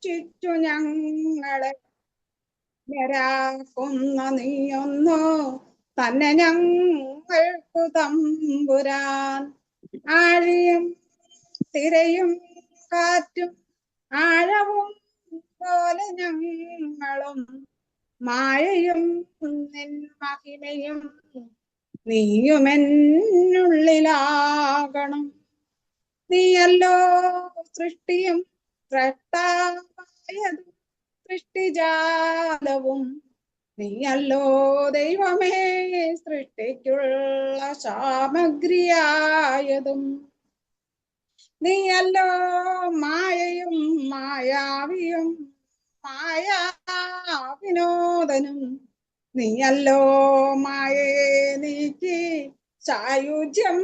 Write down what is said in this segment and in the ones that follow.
രക്ഷിച്ചു ഞങ്ങളെ ാക്കുന്ന നീയൊന്നു തന്നെ ഞങ്ങൾക്കു തമ്പുരാൻ. ആഴിയും തിരയും കാറ്റും ആഴവും പോലെ ഞങ്ങളും മായയും നിൻ മഹിമയും നീയുമെന്നുള്ളിലാകണം. നീയല്ലോ സൃഷ്ടിയും സ്രഷ്ടാവായതും സൃഷ്ടിജാലവും. നീയല്ലോ ദൈവമേ സൃഷ്ടിക്കുള്ള സാമഗ്രിയായതും. നീയല്ലോ മായയും മായാവിയും മായാവിനോദനും. നീയല്ലോ മായയെ നീക്കി സായുജ്യം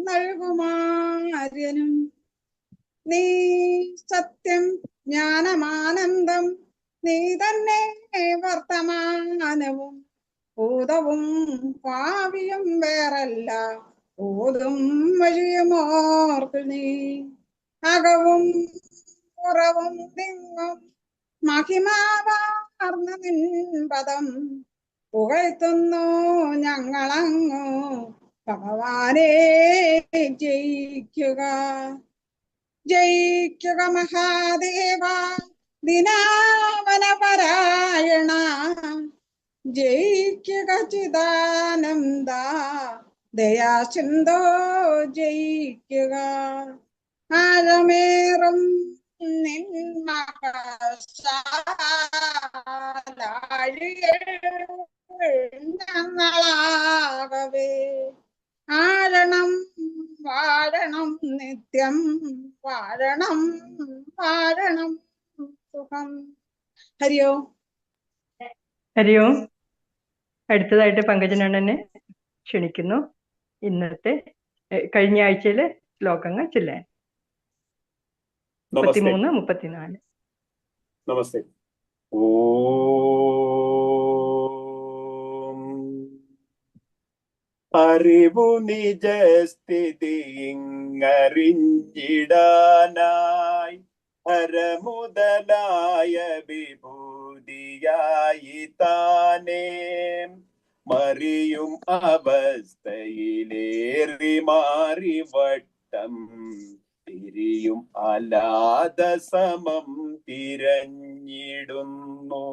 നൽകുമാര്യനും. നീ സത്യം ജ്ഞാനമാനന്ദം. നീ തന്നെ വർത്തമാനവും ഭൂതവും ഭാവിയും വേറല്ല ഓതും വഴിയുമോർക്കു നീ. അകവും പുറവും തിങ്ങും മഹിമാവാർന്ന നിൻ പദം പുകഴ്ത്തുന്നു ഞങ്ങളങ്ങു ഭഗവാനെ. ജയിക്കുക ജയിക്കുക മഹാദേവ ദിനാവന പരായണ. ജയിക്കുക ചിദാനന്ദ ദയാസിന്ധോ. ജയിക്കുക ആഴമേറും ഞങ്ങളാകവേ. ആഴണം വാഴണം നിത്യം വാഴണം വാഴണം സുഖം. ഹരിയോ ഹരിയോ. അടുത്തതായിട്ട് പങ്കജനണ്ണനെ ക്ഷണിക്കുന്നു. ഇന്നത്തെ കഴിഞ്ഞ ആഴ്ചയിലെ ശ്ലോകങ്ങൾ ചെല്ലാൻ 33, 34. നമസ്തേ. അറിവു നിജസ്ഥിതി ഇങ്ങറിഞ്ഞിടാനായി ഹരമുതലായ വിഭൂതിയായി താനേ മറിയും അവസ്ഥയിലേറി മാറി വട്ടം തിരിയും അലാദ സമം തിരഞ്ഞിടുന്നു.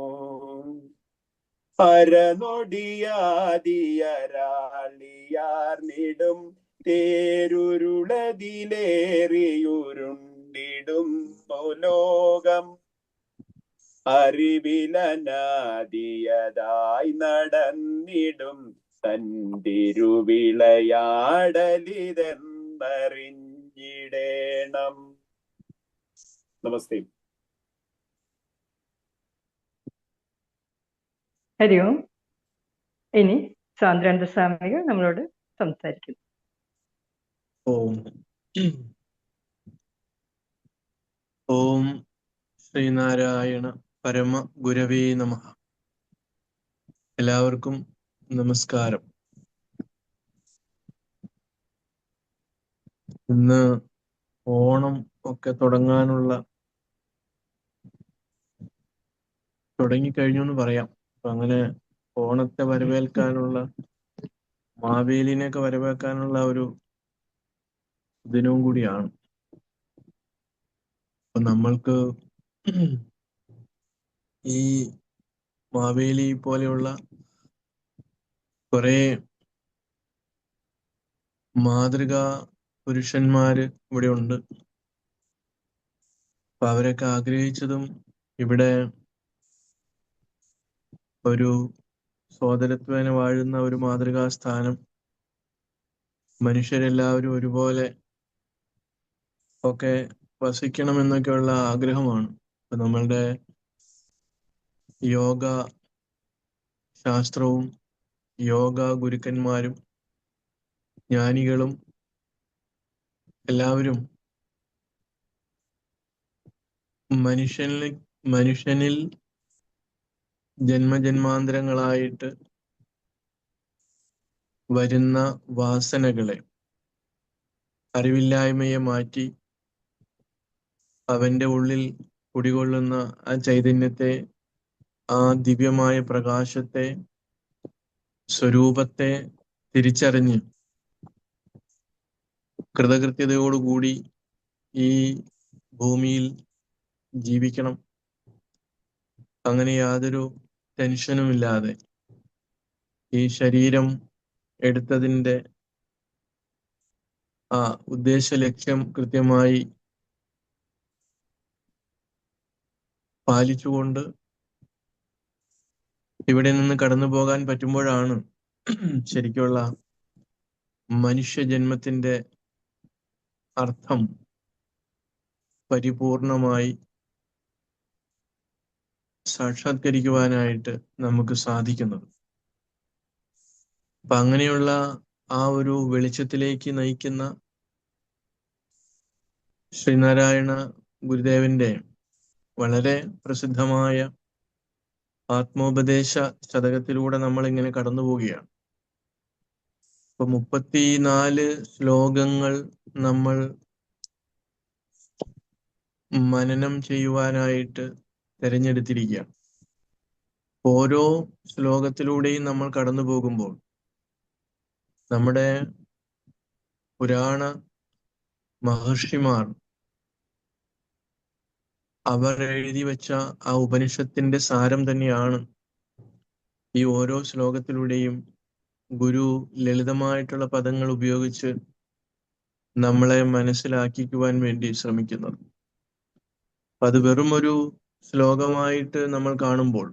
അരനൊടിയാതിയരാളിയാർന്നിടും തേരുരുളതിലേറിയുരുണ്ടിടുന്നു ലോകം. അറിവിലനാദിയതായി നടന്നിടും തന്തിരുവിളയാടലിതെന്നറിഞ്ഞിടേണം. നമസ്തേ. ഹരിയോ. ഇനി സാന്ദ്രാനന്ദ സ്വാമികൾ നമ്മളോട് സംസാരിക്കുന്നു. ഓം ഓം ശ്രീനാരായണ പരമ ഗുരവേ നമഃ. എല്ലാവർക്കും നമസ്കാരം. ഇന്ന് ഓണം ഒക്കെ തുടങ്ങിക്കഴിഞ്ഞു എന്ന് പറയാം. അപ്പൊ അങ്ങനെ ഓണത്തെ വരവേൽക്കാനുള്ള, മാവേലിനെയൊക്കെ വരവേൽക്കാനുള്ള ഒരു ദിനവും കൂടിയാണ്. അപ്പൊ നമ്മൾക്ക് ഈ മാവേലി പോലെയുള്ള കുറെ മാതൃകാ പുരുഷന്മാര് ഇവിടെ ഉണ്ട്. അപ്പൊ അവരൊക്കെ ആഗ്രഹിച്ചതും ഇവിടെ ഒരു സോദരത്വേന വാഴുന്ന ഒരു മാതൃകാ സ്ഥാനം, മനുഷ്യരെല്ലാവരും ഒരുപോലെ ഒക്കെ വസിക്കണമെന്നൊക്കെയുള്ള ആഗ്രഹമാണ്. അപ്പൊ നമ്മളുടെ യോഗ ശാസ്ത്രവും യോഗ ഗുരുക്കന്മാരും ജ്ഞാനികളും എല്ലാവരും മനുഷ്യനിൽ ജന്മജന്മാന്തരങ്ങളായിട്ട് വരുന്ന വാസനകളെ, അറിവില്ലായ്മയെ മാറ്റി അവന്റെ ഉള്ളിൽ കുടികൊള്ളുന്ന ആ ചൈതന്യത്തെ, ആ ദിവ്യമായ പ്രകാശത്തെ, സ്വരൂപത്തെ തിരിച്ചറിഞ്ഞ് കൃതകൃത്യതയോടുകൂടി ഈ ഭൂമിയിൽ ജീവിക്കണം. അങ്ങനെ യാതൊരു ടെൻഷനുമില്ലാതെ ഈ ശരീരം എടുത്തതിൻ്റെ ആ ഉദ്ദേശ ലക്ഷ്യം കൃത്യമായി പാലിച്ചുകൊണ്ട് ഇവിടെ നിന്ന് കടന്നു പോകാൻ പറ്റുമ്പോഴാണ് ശരിക്കുള്ള മനുഷ്യജന്മത്തിന്റെ അർത്ഥം പരിപൂർണമായി സാക്ഷാത്കരിക്കുവാനായിട്ട് നമുക്ക് സാധിക്കുന്നത്. അപ്പൊ അങ്ങനെയുള്ള ആ ഒരു വെളിച്ചത്തിലേക്ക് നയിക്കുന്ന ശ്രീനാരായണ ഗുരുദേവന്റെ വളരെ പ്രസിദ്ധമായ ആത്മോപദേശ ശതകത്തിലൂടെ നമ്മൾ ഇങ്ങനെ കടന്നു പോവുകയാണ്. ഇപ്പൊ 34 ശ്ലോകങ്ങൾ നമ്മൾ മനനം ചെയ്യുവാനായിട്ട് തിരഞ്ഞെടുത്തിരിക്കുകയാണ്. ഓരോ ശ്ലോകത്തിലൂടെയും നമ്മൾ കടന്നു പോകുമ്പോൾ നമ്മുടെ പുരാണ മഹർഷിമാർ അവർ എഴുതി വെച്ച ആ ഉപനിഷത്തിന്റെ സാരം തന്നെയാണ് ഈ ഓരോ ശ്ലോകത്തിലൂടെയും ഗുരു ലളിതമായിട്ടുള്ള പദങ്ങൾ ഉപയോഗിച്ച് നമ്മളെ മനസ്സിലാക്കിക്കുവാൻ വേണ്ടി ശ്രമിക്കുന്നത്. അത് വെറും ഒരു ശ്ലോകമായിട്ട് നമ്മൾ കാണുമ്പോൾ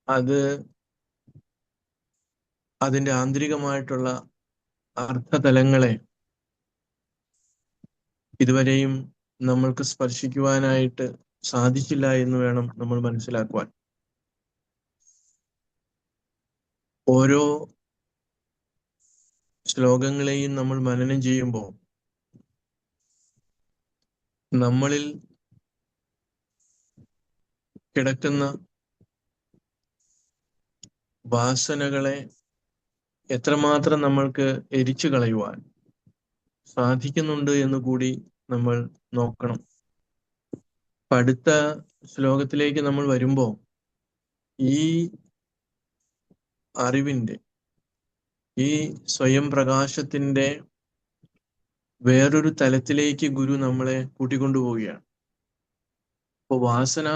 അത് അതിൻ്റെ ആന്തരികമായിട്ടുള്ള അർത്ഥതലങ്ങളെ ഇതുവരെയും നമ്മൾക്ക് സ്പർശിക്കുവാനായിട്ട് സാധിച്ചില്ല എന്ന് വേണം നമ്മൾ മനസ്സിലാക്കുവാൻ. ഓരോ ശ്ലോകങ്ങളെയും നമ്മൾ മനനം ചെയ്യുമ്പോൾ നമ്മളിൽ കിടക്കുന്ന വാസനകളെ എത്രമാത്രം നമ്മൾക്ക് എരിച്ചു കളയുവാൻ സാധിക്കുന്നുണ്ട് എന്ന് കൂടി നമ്മൾ നോക്കണം. അടുത്ത ശ്ലോകത്തിലേക്ക് നമ്മൾ വരുമ്പോൾ ഈ അറിവിൻ്റെ, ഈ സ്വയം പ്രകാശത്തിന്റെ വേറൊരു തലത്തിലേക്ക് ഗുരു നമ്മളെ കൂട്ടിക്കൊണ്ടുപോവുകയാണ്. അപ്പോൾ വാസന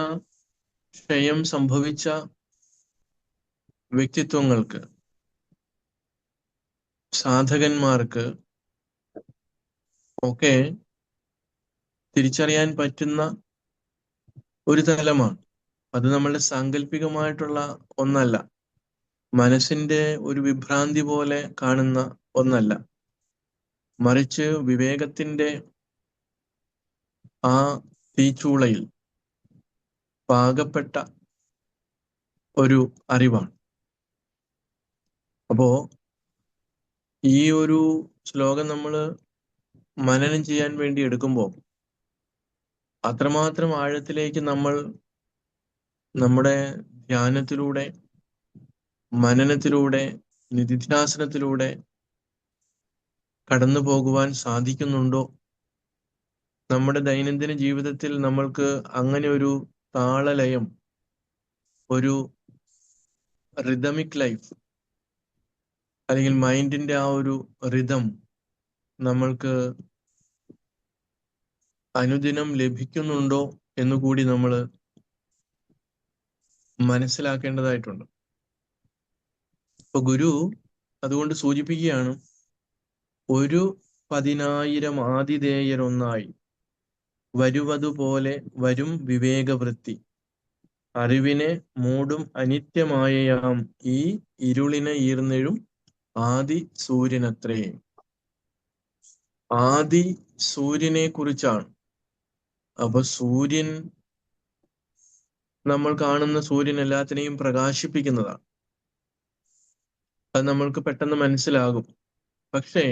ക്ഷയം സംഭവിച്ച വ്യക്തിത്വങ്ങൾക്ക്, സാധകന്മാർക്ക് ഒക്കെ തിരിച്ചറിയാൻ പറ്റുന്ന ഒരു തലമാണ്. അത് നമ്മളുടെ സാങ്കല്പികമായിട്ടുള്ള ഒന്നല്ല, മനസ്സിന്റെ ഒരു വിഭ്രാന്തി പോലെ കാണുന്ന ഒന്നല്ല, മറിച്ച് വിവേകത്തിന്റെ ആ തീച്ചൂളയിൽ പാകപ്പെട്ട ഒരു അറിവാണ്. അപ്പോ ഈ ഒരു ശ്ലോകം നമ്മൾ മനനം ചെയ്യാൻ വേണ്ടി എടുക്കുമ്പോൾ അത്രമാത്രം ആഴത്തിലേക്ക് നമ്മൾ നമ്മുടെ ധ്യാനത്തിലൂടെ, മനനത്തിലൂടെ, നിധിധ്യാസനത്തിലൂടെ കടന്നു പോകുവാൻ സാധിക്കുന്നുണ്ടോ? നമ്മുടെ ദൈനംദിന ജീവിതത്തിൽ നമ്മൾക്ക് അങ്ങനെ ഒരു താളലയം, ഒരു റിതമിക് ലൈഫ് അല്ലെങ്കിൽ മൈൻഡിന്റെ ആ ഒരു റിതം നമ്മൾക്ക് അനുദിനം ലഭിക്കുന്നുണ്ടോ എന്നുകൂടി നമ്മൾ മനസ്സിലാക്കേണ്ടതായിട്ടുണ്ട്. ഇപ്പൊ ഗുരു അതുകൊണ്ട് സൂചിപ്പിക്കുകയാണ്, ഒരു 10,000 ആതിഥേയരൊന്നായി വരുവതുപോലെ വരും വിവേകവൃത്തി, അറിവിനെ മൂടും അനിത്യമായയാം ഈ ഇരുളിനെ ഈർന്നെഴും ആദി സൂര്യനത്രേ. ആദി സൂര്യനെ കുറിച്ചാണ്. അപ്പൊ സൂര്യൻ, നമ്മൾ കാണുന്ന സൂര്യൻ എല്ലാത്തിനെയും പ്രകാശിപ്പിക്കുന്നതാണ്. അത് നമ്മൾക്ക് പെട്ടെന്ന് മനസ്സിലാകും. പക്ഷേ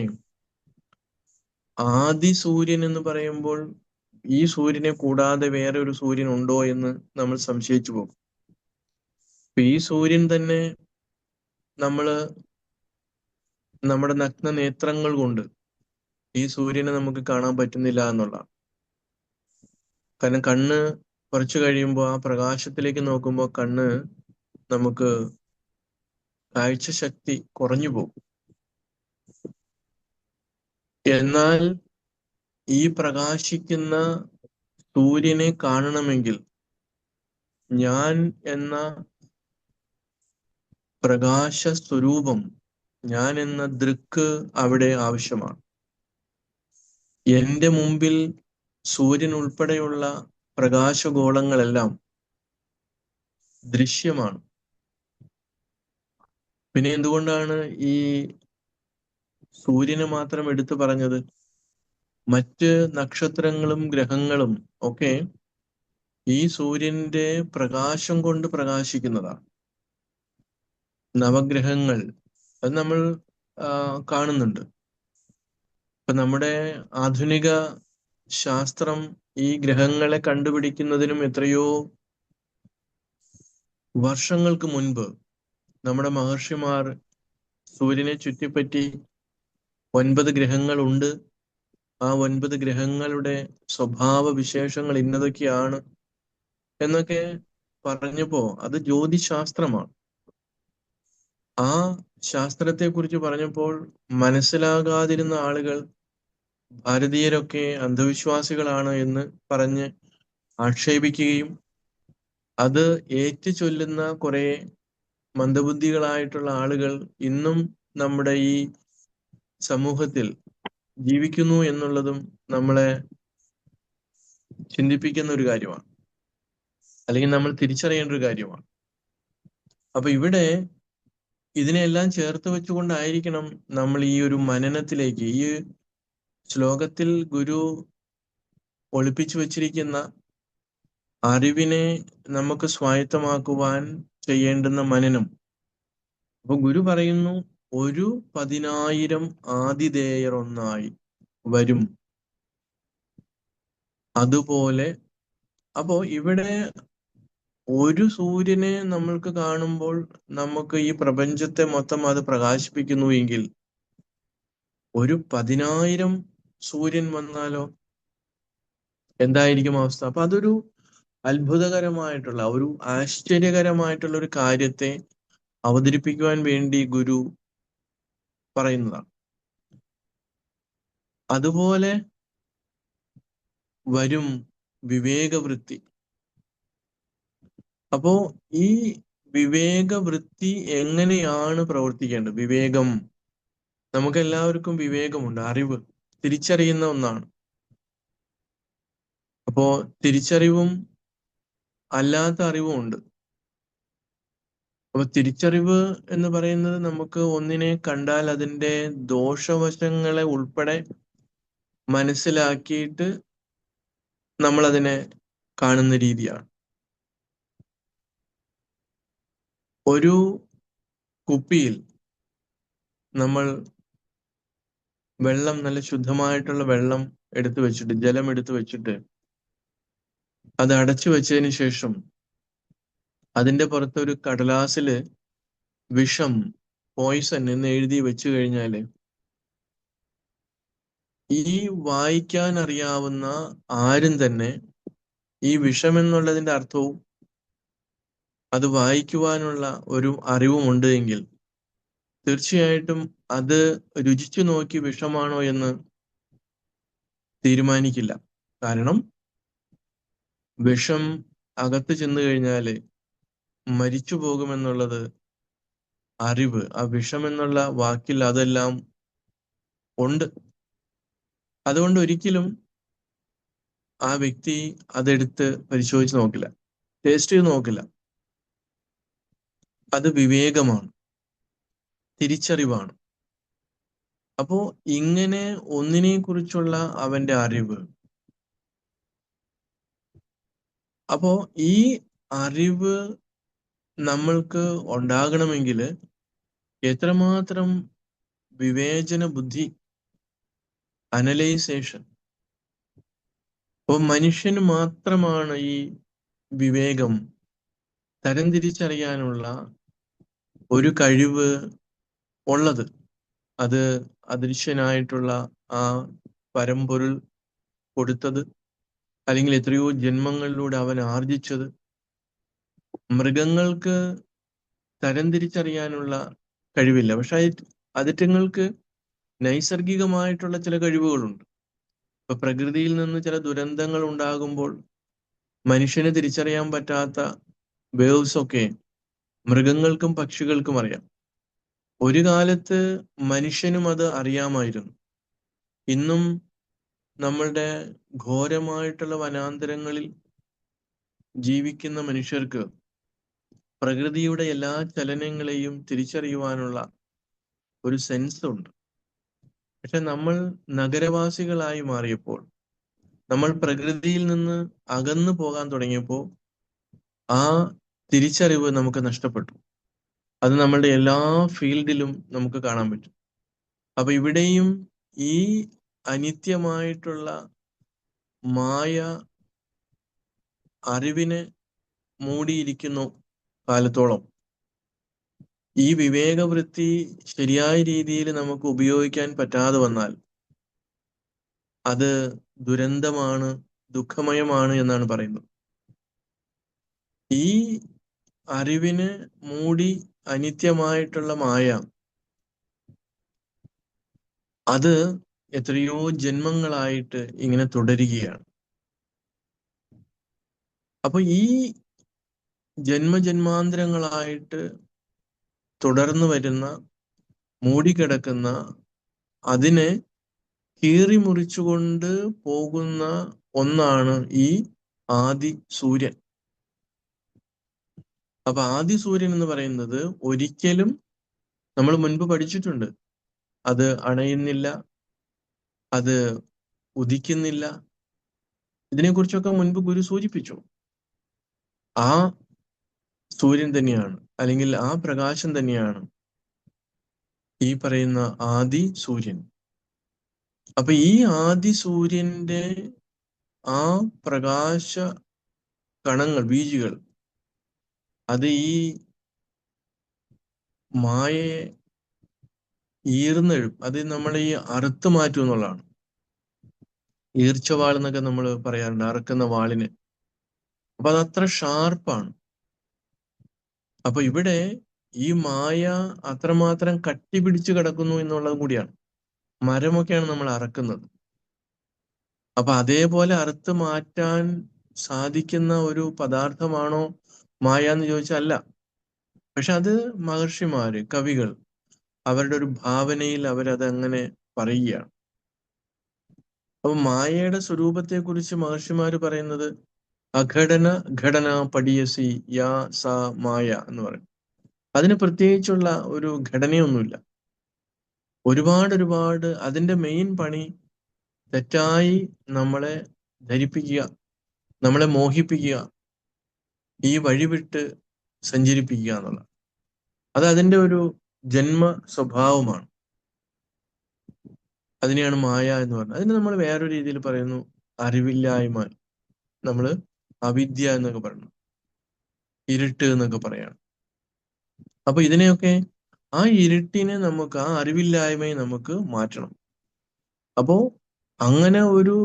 ആദി സൂര്യൻ എന്ന് പറയുമ്പോൾ ഈ സൂര്യനെ കൂടാതെ വേറെ ഒരു സൂര്യൻ ഉണ്ടോ എന്ന് നമ്മൾ സംശയിച്ചു പോകും. ഈ സൂര്യൻ തന്നെ നമ്മുടെ നഗ്ന നേത്രങ്ങൾ കൊണ്ട് ഈ സൂര്യനെ നമുക്ക് കാണാൻ പറ്റുന്നില്ല എന്നുള്ളതാണ്. കാരണം കണ്ണ് കുറച്ചു കഴിയുമ്പോൾ ആ പ്രകാശത്തിലേക്ക് നോക്കുമ്പോൾ കണ്ണ് നമുക്ക് കാഴ്ചശക്തി കുറഞ്ഞു പോകും. എന്നാൽ ഈ പ്രകാശിക്കുന്ന സൂര്യനെ കാണണമെങ്കിൽ ഞാൻ എന്ന പ്രകാശ സ്വരൂപം, ഞാൻ എന്ന ദൃക്ക് അവിടെ ആവശ്യമാണ്. എന്റെ മുമ്പിൽ സൂര്യൻ ഉൾപ്പെടെയുള്ള പ്രകാശഗോളങ്ങളെല്ലാം ദൃശ്യമാണ്. പിന്നെ എന്തുകൊണ്ടാണ് ഈ സൂര്യനെ മാത്രം എടുത്തു പറഞ്ഞത്? മറ്റ് നക്ഷത്രങ്ങളും ഗ്രഹങ്ങളും ഒക്കെ ഈ സൂര്യന്റെ പ്രകാശം കൊണ്ട് പ്രകാശിക്കുന്നതാണ്. നവഗ്രഹങ്ങൾ അത് നമ്മൾ കാണുന്നുണ്ട്. ഇപ്പൊ നമ്മുടെ ആധുനിക ശാസ്ത്രം ഈ ഗ്രഹങ്ങളെ കണ്ടുപിടിക്കുന്നതിനും എത്രയോ വർഷങ്ങൾക്ക് മുൻപ് നമ്മുടെ മഹർഷിമാർ സൂര്യനെ ചുറ്റിപ്പറ്റി 9 ഗ്രഹങ്ങളുണ്ട്, ആ 9 ഗ്രഹങ്ങളുടെ സ്വഭാവ വിശേഷങ്ങൾ ഇന്നതൊക്കെയാണ് എന്നൊക്കെ പറഞ്ഞപ്പോ അത് ജ്യോതിശാസ്ത്രമാണ്. ആ ശാസ്ത്രത്തെ കുറിച്ച് പറഞ്ഞപ്പോൾ മനസ്സിലാകാതിരുന്ന ആളുകൾ ഭാരതീയരൊക്കെ അന്ധവിശ്വാസികളാണ് എന്ന് പറഞ്ഞ് ആക്ഷേപിക്കുകയും അത് ഏറ്റു ചൊല്ലുന്ന കുറെ മന്ദബുദ്ധികളായിട്ടുള്ള ആളുകൾ ഇന്നും നമ്മുടെ ഈ സമൂഹത്തിൽ ജീവിക്കുന്നു എന്നുള്ളതും നമ്മളെ ചിന്തിപ്പിക്കുന്ന ഒരു കാര്യമാണ്, അല്ലെങ്കിൽ നമ്മൾ തിരിച്ചറിയേണ്ട ഒരു കാര്യമാണ്. അപ്പൊ ഇവിടെ ഇതിനെല്ലാം ചേർത്ത് വെച്ചുകൊണ്ടായിരിക്കണം നമ്മൾ ഈ ഒരു മനനത്തിലേക്ക്, ഈ ശ്ലോകത്തിൽ ഗുരു ഒളിപ്പിച്ചു വച്ചിരിക്കുന്ന അറിവിനെ നമുക്ക് സ്വായത്തമാക്കുവാൻ ചെയ്യേണ്ടുന്ന മനനം. അപ്പൊ ഗുരു പറയുന്നു, 1,10,000 ആതിഥേയർ ഒന്നായി വരും അതുപോലെ. അപ്പോ ഇവിടെ ഒരു സൂര്യനെ നമ്മൾക്ക് കാണുമ്പോൾ നമുക്ക് ഈ പ്രപഞ്ചത്തെ മൊത്തം അത് പ്രകാശിപ്പിക്കുന്നു എങ്കിൽ 10,000 സൂര്യൻ വന്നാലോ എന്തായിരിക്കും അവസ്ഥ? അപ്പൊ അതൊരു അത്ഭുതകരമായിട്ടുള്ള, ഒരു ആശ്ചര്യകരമായിട്ടുള്ള ഒരു കാര്യത്തെ അവതരിപ്പിക്കുവാൻ വേണ്ടി ഗുരു പറയുന്നതാണ്. അതുപോലെ വരും വിവേകവൃത്തി. അപ്പോ ഈ വിവേകവൃത്തി എങ്ങനെയാണ് പ്രവർത്തിക്കേണ്ടത്? വിവേകം, നമുക്ക് എല്ലാവർക്കും വിവേകമുണ്ട്, അറിവ്, തിരിച്ചറിയുന്ന ഒന്നാണ്. അപ്പോ തിരിച്ചറിവും അല്ലാത്ത അറിവും ഉണ്ട്. അപ്പൊ തിരിച്ചറിവ് എന്ന് പറയുന്നത് നമുക്ക് ഒന്നിനെ കണ്ടാൽ അതിൻ്റെ ദോഷവശങ്ങളെ ഉൾപ്പെടെ മനസ്സിലാക്കിയിട്ട് നമ്മൾ അതിനെ കാണുന്ന രീതിയാണ്. ഒരു കുപ്പിയിൽ നമ്മൾ വെള്ളം, നല്ല ശുദ്ധമായിട്ടുള്ള വെള്ളം എടുത്തു വെച്ചിട്ട്, ജലം എടുത്തു വെച്ചിട്ട് അത് അടച്ചു വെച്ചതിന് ശേഷം അതിൻ്റെ പുറത്ത് ഒരു കടലാസില് വിഷം, പോയിസൺ എന്ന് എഴുതി വെച്ചു കഴിഞ്ഞാല് ഈ വായിക്കാൻ അറിയാവുന്ന ആരും തന്നെ ഈ വിഷം എന്നുള്ളതിൻ്റെ അർത്ഥവും അത് വായിക്കുവാനുള്ള ഒരു അറിവുമുണ്ട് എങ്കിൽ തീർച്ചയായിട്ടും അത് രുചിച്ചു നോക്കി വിഷമാണോ എന്ന് തീരുമാനിക്കില്ല. കാരണം വിഷം അകത്ത് ചെന്നു കഴിഞ്ഞാല് മരിച്ചു പോകുമെന്നുള്ളത് അറിവ്, ആ വിഷം എന്നുള്ള വാക്കിൽ അതെല്ലാം ഉണ്ട്. അതുകൊണ്ട് ഒരിക്കലും ആ വ്യക്തി അതെടുത്ത് പരിശോധിച്ച് നോക്കില്ല, ടേസ്റ്റ് ചെയ്ത് നോക്കില്ല. അത് വിവേകമാണ്, തിരിച്ചറിവാണ്. അപ്പോ ഇങ്ങനെ ഒന്നിനെ കുറിച്ചുള്ള അവന്റെ അറിവ്, അപ്പോ ഈ അറിവ് നമ്മൾക്ക് ഉണ്ടാകണമെങ്കിൽ എത്രമാത്രം വിവേചന ബുദ്ധി, അനലൈസേഷൻ. അപ്പോൾ മനുഷ്യന് മാത്രമാണ് ഈ വിവേകം, തരംതിരിച്ചറിയാനുള്ള ഒരു കഴിവ് ഉള്ളത്. അത് അദൃശ്യനായിട്ടുള്ള ആ പരമ്പൊരുൾ കൊടുത്തത്, അല്ലെങ്കിൽ എത്രയോ ജന്മങ്ങളിലൂടെ അവൻ ആർജിച്ചത്. മൃഗങ്ങൾക്ക് തരംതിരിച്ചറിയാനുള്ള കഴിവില്ല, പക്ഷെ അതിറ്റങ്ങൾക്ക് നൈസർഗികമായിട്ടുള്ള ചില കഴിവുകളുണ്ട്. ഇപ്പൊ പ്രകൃതിയിൽ നിന്ന് ചില ദുരന്തങ്ങൾ ഉണ്ടാകുമ്പോൾ മനുഷ്യന് തിരിച്ചറിയാൻ പറ്റാത്ത വേവ്സ് ഒക്കെ മൃഗങ്ങൾക്കും പക്ഷികൾക്കും അറിയാം. ഒരു കാലത്ത് മനുഷ്യനും അത് അറിയാമായിരുന്നു. ഇന്നും നമ്മളുടെ ഘോരമായിട്ടുള്ള വനാന്തരങ്ങളിൽ ജീവിക്കുന്ന മനുഷ്യർക്ക് പ്രകൃതിയുടെ എല്ലാ ചലനങ്ങളെയും തിരിച്ചറിയുവാനുള്ള ഒരു സെൻസ് ഉണ്ട്. പക്ഷെ നമ്മൾ നഗരവാസികളായി മാറിയപ്പോൾ, നമ്മൾ പ്രകൃതിയിൽ നിന്ന് അകന്നു പോകാൻ തുടങ്ങിയപ്പോൾ ആ തിരിച്ചറിവ് നമുക്ക് നഷ്ടപ്പെട്ടു. അത് നമ്മളുടെ എല്ലാ ഫീൽഡിലും നമുക്ക് കാണാൻ പറ്റും. അപ്പൊ ഇവിടെയും ഈ അനിത്യമായിട്ടുള്ള മായ അറിവിനെ മൂടിയിരിക്കുന്നു കാലത്തോളം. ഈ വിവേകവൃത്തി ശരിയായ രീതിയിൽ നമുക്ക് ഉപയോഗിക്കാൻ പറ്റാതെ വന്നാൽ അത് ദുരന്തമാണ്, ദുഃഖമയമാണ് എന്നാണ് പറയുന്നത്. ഈ അറിവിന് മൂടി അനിത്യമായിട്ടുള്ള മായ, അത് എത്രയോ ജന്മങ്ങളായിട്ട് ഇങ്ങനെ തുടരുകയാണ്. അപ്പൊ ഈ ജന്മജന്മാന്തരങ്ങളായിട്ട് തുടർന്നു വരുന്ന, മൂടിക്കിടക്കുന്ന, അതിനെ കീറി മുറിച്ചുകൊണ്ട് പോകുന്ന ഒന്നാണ് ഈ ആദി സൂര്യൻ. അപ്പൊ ആദി സൂര്യൻ എന്ന് പറയുന്നത് ഒരിക്കലും, നമ്മൾ മുൻപ് പഠിച്ചിട്ടുണ്ട്, അത് അണയുന്നില്ല, അത് ഉദിക്കുന്നില്ല. ഇതിനെക്കുറിച്ചൊക്കെ മുൻപ് ഗുരു സൂചിപ്പിച്ചു. ആ സൂര്യൻ തന്നെയാണ്, അല്ലെങ്കിൽ ആ പ്രകാശം തന്നെയാണ് ഈ പറയുന്ന ആദി സൂര്യൻ. അപ്പൊ ഈ ആദി സൂര്യന്റെ ആ പ്രകാശ കണങ്ങൾ, ബീജുകൾ, അത് ഈ മായയെ ഈർന്നെഴും, അത് നമ്മളെ ഈ അറുത്ത് മാറ്റും എന്നുള്ളതാണ്. ഈർച്ചവാൾ എന്നൊക്കെ നമ്മൾ പറയാറുണ്ട്, അറുക്കുന്ന വാളിന്. അപ്പൊ അത് അത്ര ഷാർപ്പാണ്. അപ്പൊ ഇവിടെ ഈ മായ അത്രമാത്രം കട്ടി പിടിച്ചു കിടക്കുന്നു എന്നുള്ളത് കൂടിയാണ്. മരമൊക്കെയാണ് നമ്മൾ അറക്കുന്നത്. അപ്പൊ അതേപോലെ അറുത്ത് മാറ്റാൻ സാധിക്കുന്ന ഒരു പദാർത്ഥമാണോ മായ എന്ന് ചോദിച്ചാൽ അല്ല. പക്ഷെ അത് മഹർഷിമാര്, കവികൾ, അവരുടെ ഒരു ഭാവനയിൽ അവരത് അങ്ങനെ പറയുകയാണ്. അപ്പൊ മായയുടെ സ്വരൂപത്തെ കുറിച്ച് മഹർഷിമാര് പറയുന്നത് അഘടന ഘടന പടിയസി യാ സാ മായ എന്ന് പറയും. അതിന് പ്രത്യേകിച്ചുള്ള ഒരു ഘടനയൊന്നുമില്ല. ഒരുപാട് അതിന്റെ മെയിൻ പണി തെറ്റായി നമ്മളെ ധരിപ്പിക്കുക, നമ്മളെ മോഹിപ്പിക്കുക, ഈ വഴിവിട്ട് സഞ്ചരിപ്പിക്കുക എന്നുള്ള, അത് അതിന്റെ ഒരു ജന്മ സ്വഭാവമാണ്. അതിനെയാണ് മായ എന്ന് പറയുന്നത്. അതിന് നമ്മൾ വേറൊരു രീതിയിൽ പറയുന്നു അറിവില്ലായ്മ. നമ്മള് അവിദ്യ എന്നൊക്കെ പറയുന്നു, ഇരുട്ട് എന്നൊക്കെ പറയാണ്. അപ്പൊ ഇതിനെയൊക്കെ, ആ ഇരുട്ടിനെ നമുക്ക്, ആ അറിവില്ലായ്മയെ നമുക്ക് മാറ്റണം. അപ്പോ അങ്ങനെ ഒരു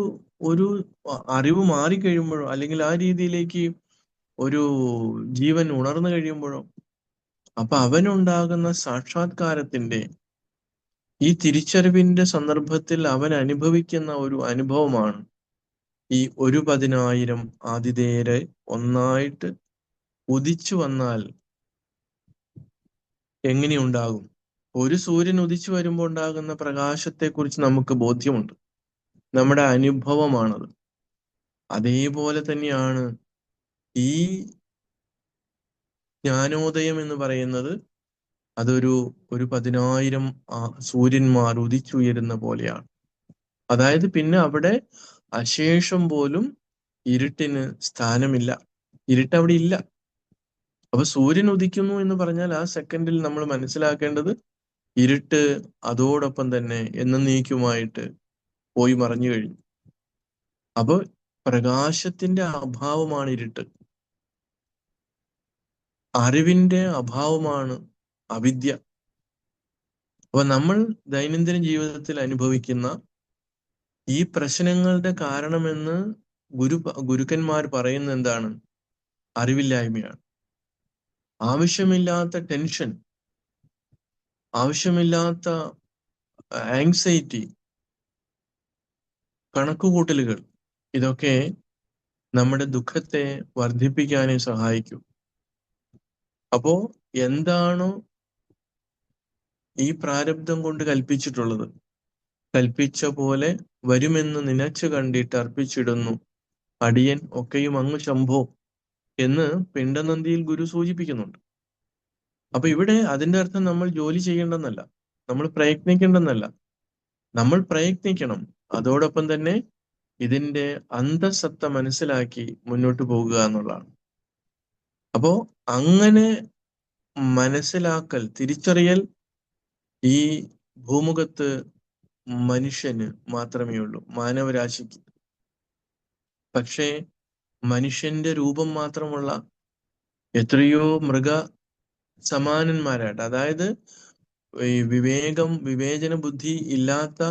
അറിവ് മാറിക്കഴിയുമ്പോഴോ, അല്ലെങ്കിൽ ആ രീതിയിലേക്ക് ഒരു ജീവൻ ഉണർന്നു കഴിയുമ്പോഴോ, അപ്പൊ അവനുണ്ടാകുന്ന സാക്ഷാത്കാരത്തിന്റെ, ഈ തിരിച്ചറിവിന്റെ സന്ദർഭത്തിൽ അവൻ അനുഭവിക്കുന്ന ഒരു അനുഭവമാണ് ഈ 1,10,000 ആതിഥേയരെ ഒന്നായിട്ട് ഉദിച്ചു വന്നാൽ എങ്ങനെയുണ്ടാകും. ഒരു സൂര്യൻ ഉദിച്ചു വരുമ്പോൾ ഉണ്ടാകുന്ന പ്രകാശത്തെക്കുറിച്ച് നമുക്ക് ബോധ്യമുണ്ട്, നമ്മുടെ അനുഭവമാണത്. അതേപോലെ തന്നെയാണ് ഈ ജ്ഞാനോദയം എന്ന് പറയുന്നത്. അതൊരു 10,000 സൂര്യന്മാർ ഉദിച്ചുയരുന്ന പോലെയാണ്. അതായത് പിന്നെ അവിടെ അശേഷം പോലും ഇരുട്ടിന് സ്ഥാനമില്ല, ഇരുട്ട് അവിടെ ഇല്ല. അപ്പൊ സൂര്യൻ ഉദിക്കുന്നു എന്ന് പറഞ്ഞാൽ ആ സെക്കൻഡിൽ നമ്മൾ മനസ്സിലാക്കേണ്ടത് ഇരുട്ട് അതോടൊപ്പം തന്നെ എന്നേക്കുമായിട്ട് പോയി മറഞ്ഞു കഴിഞ്ഞു. അപ്പൊ പ്രകാശത്തിന്റെ അഭാവമാണ് ഇരുട്ട്, അറിവിന്റെ അഭാവമാണ് അവിദ്യ. അപ്പൊ നമ്മൾ ദൈനംദിന ജീവിതത്തിൽ അനുഭവിക്കുന്ന ഈ പ്രശ്നങ്ങളുടെ കാരണമെന്ന് ഗുരുക്കന്മാർ പറയുന്നത് എന്താണ്? അറിവില്ലായ്മയാണ്. ആവശ്യമില്ലാത്ത ടെൻഷൻ, ആവശ്യമില്ലാത്ത ആങ്സൈറ്റി, കണക്കുകൂട്ടലുകൾ, ഇതൊക്കെ നമ്മുടെ ദുഃഖത്തെ വർദ്ധിപ്പിക്കാനേ സഹായിക്കൂ. അപ്പോ എന്താണോ ഈ പ്രാരബ്ധം കൊണ്ട് കൽപ്പിച്ചിട്ടുള്ളത്, കൽപ്പിച്ച പോലെ വരുമെന്ന് നിനച്ചു കണ്ടിട്ട് അർപ്പിച്ചിടുന്നു അടിയൻ ഒക്കെയും അങ്ങ് ശംഭോ എന്ന് പിണ്ടനന്ദിയിൽ ഗുരു സൂചിപ്പിക്കുന്നുണ്ട്. അപ്പൊ ഇവിടെ അതിന്റെ അർത്ഥം നമ്മൾ ജോലി ചെയ്യേണ്ടെന്നല്ല, നമ്മൾ പ്രയത്നിക്കേണ്ടെന്നല്ല. നമ്മൾ പ്രയത്നിക്കണം, അതോടൊപ്പം തന്നെ ഇതിന്റെ അന്തസത്ത മനസ്സിലാക്കി മുന്നോട്ട് പോകുക എന്നുള്ളതാണ്. അപ്പോ അങ്ങനെ മനസ്സിലാക്കൽ, തിരിച്ചറിയൽ ഈ ഭൂമുഖത്ത് മനുഷ്യന് മാത്രമേ ഉള്ളൂ, മാനവരാശിക്ക്. പക്ഷേ മനുഷ്യന്റെ രൂപം മാത്രമുള്ള എത്രയോ മൃഗ സമാനന്മാരായിട്ട്, അതായത് ഈ വിവേചന ബുദ്ധി ഇല്ലാത്ത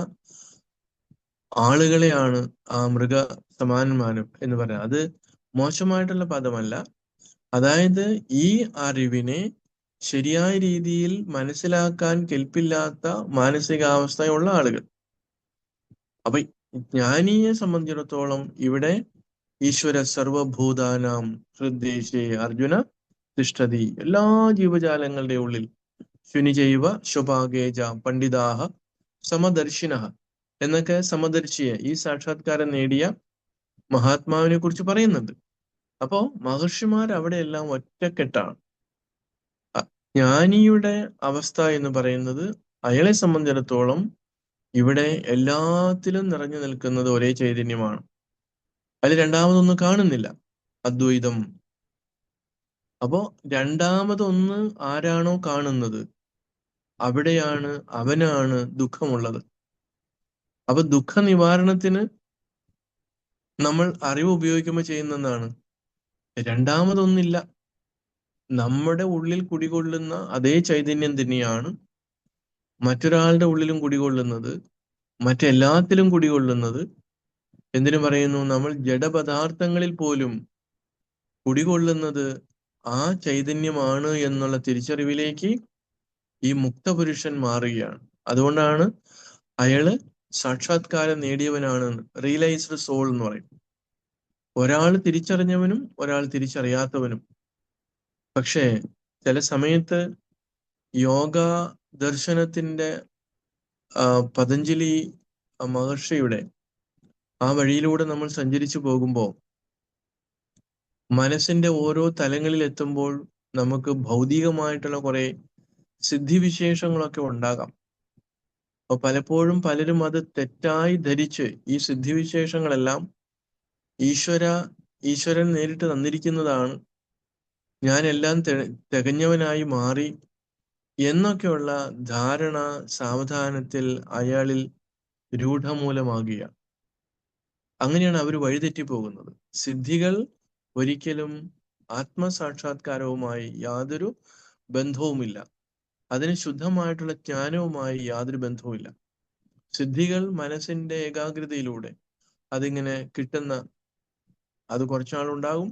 ആളുകളെയാണ് ആ മൃഗ സമാനന്മാരും എന്ന് പറയുന്നത്. അത് മോശമായിട്ടുള്ള പദമല്ല. അതായത് ഈ അറിവിനെ ശരിയായ രീതിയിൽ മനസ്സിലാക്കാൻ കെൽപ്പില്ലാത്ത മാനസികാവസ്ഥയുള്ള ആളുകൾ. അപ്പൊ ജ്ഞാനിയെ സംബന്ധിച്ചിടത്തോളം ഇവിടെ ഈശ്വര സർവഭൂതാനാം ഹൃദ്ദേശേ അർജുന തിഷ്ഠതി, എല്ലാ ജീവജാലങ്ങളുടെ ഉള്ളിൽ ശുനിജൈവ ശുഭാഗേജ പണ്ഡിതാഹ സമദർശിന എന്നൊക്കെ സമദർശിയെ, ഈ സാക്ഷാത്കാരം നേടിയ മഹാത്മാവിനെ കുറിച്ച് പറയുന്നുണ്ട്. അപ്പോ മഹർഷിമാർ അവിടെയെല്ലാം ഒറ്റക്കെട്ടാണ്. ജ്ഞാനിയുടെ അവസ്ഥ എന്ന് പറയുന്നത് അയാളെ സംബന്ധിച്ചിടത്തോളം ഇവിടെ എല്ലാത്തിലും നിറഞ്ഞു നിൽക്കുന്നത് ഒരേ ചൈതന്യമാണ്. അതിൽ രണ്ടാമതൊന്നും കാണുന്നില്ല, അദ്വൈതം. അപ്പോ രണ്ടാമതൊന്ന് ആരാണോ കാണുന്നത് അവിടെയാണ്, അവനാണ് ദുഃഖമുള്ളത്. അപ്പൊ ദുഃഖ നിവാരണത്തിന് നമ്മൾ അറിവ് ഉപയോഗിക്കുമ്പോൾ ചെയ്യുന്നതാണ്, രണ്ടാമതൊന്നില്ല. നമ്മുടെ ഉള്ളിൽ കുടികൊള്ളുന്ന അതേ ചൈതന്യം തന്നെയാണ് മറ്റൊരാളുടെ ഉള്ളിലും കുടികൊള്ളുന്നത്, മറ്റെല്ലാത്തിലും കുടികൊള്ളുന്നത്. എന്തിനു പറയുന്നു? നമ്മൾ ജഡപദാർത്ഥങ്ങളിൽ പോലും കുടികൊള്ളുന്നത് ആ ചൈതന്യമാണ് എന്നുള്ള തിരിച്ചറിവിലേക്ക് ഈ മുക്തപുരുഷൻ മാറുകയാണ്. അതുകൊണ്ടാണ് അയാള് സാക്ഷാത്കാരം നേടിയവനാണ്, റിയലൈസ്ഡ് സോൾ എന്ന് പറയും. ഒരാൾ തിരിച്ചറിഞ്ഞവനും ഒരാൾ തിരിച്ചറിയാത്തവനും. പക്ഷേ ചില സമയത്ത് യോഗ ദർശനത്തിന്റെ പതഞ്ജലി മഹർഷിയുടെ ആ വഴിയിലൂടെ നമ്മൾ സഞ്ചരിച്ചു പോകുമ്പോൾ മനസ്സിന്റെ ഓരോ തലങ്ങളിൽ എത്തുമ്പോൾ നമുക്ക് ഭൗതികമായിട്ടുള്ള കുറെ സിദ്ധിവിശേഷങ്ങളൊക്കെ ഉണ്ടാകാം. അപ്പൊ പലപ്പോഴും പലരും അത് തെറ്റായി ധരിച്ച് ഈ സിദ്ധിവിശേഷങ്ങളെല്ലാം ഈശ്വരൻ നേരിട്ട് തന്നിരിക്കുന്നതാണ്, ഞാൻ എല്ലാം തികഞ്ഞവനായി മാറി എന്നൊക്കെയുള്ള ധാരണ സാവധാനത്തിൽ അയാളിൽ രൂഢമൂലമാകുക. അങ്ങനെയാണ് അവർ വഴിതെറ്റിപ്പോകുന്നത്. സിദ്ധികൾ ഒരിക്കലും ആത്മസാക്ഷാത്കാരവുമായി യാതൊരു ബന്ധവുമില്ല. അതിന് ശുദ്ധമായിട്ടുള്ള ജ്ഞാനവുമായി യാതൊരു ബന്ധവുമില്ല. സിദ്ധികൾ മനസ്സിന്റെ ഏകാഗ്രതയിലൂടെ അതിങ്ങനെ കിട്ടുന്ന, അത് കുറച്ചാളുണ്ടാകും,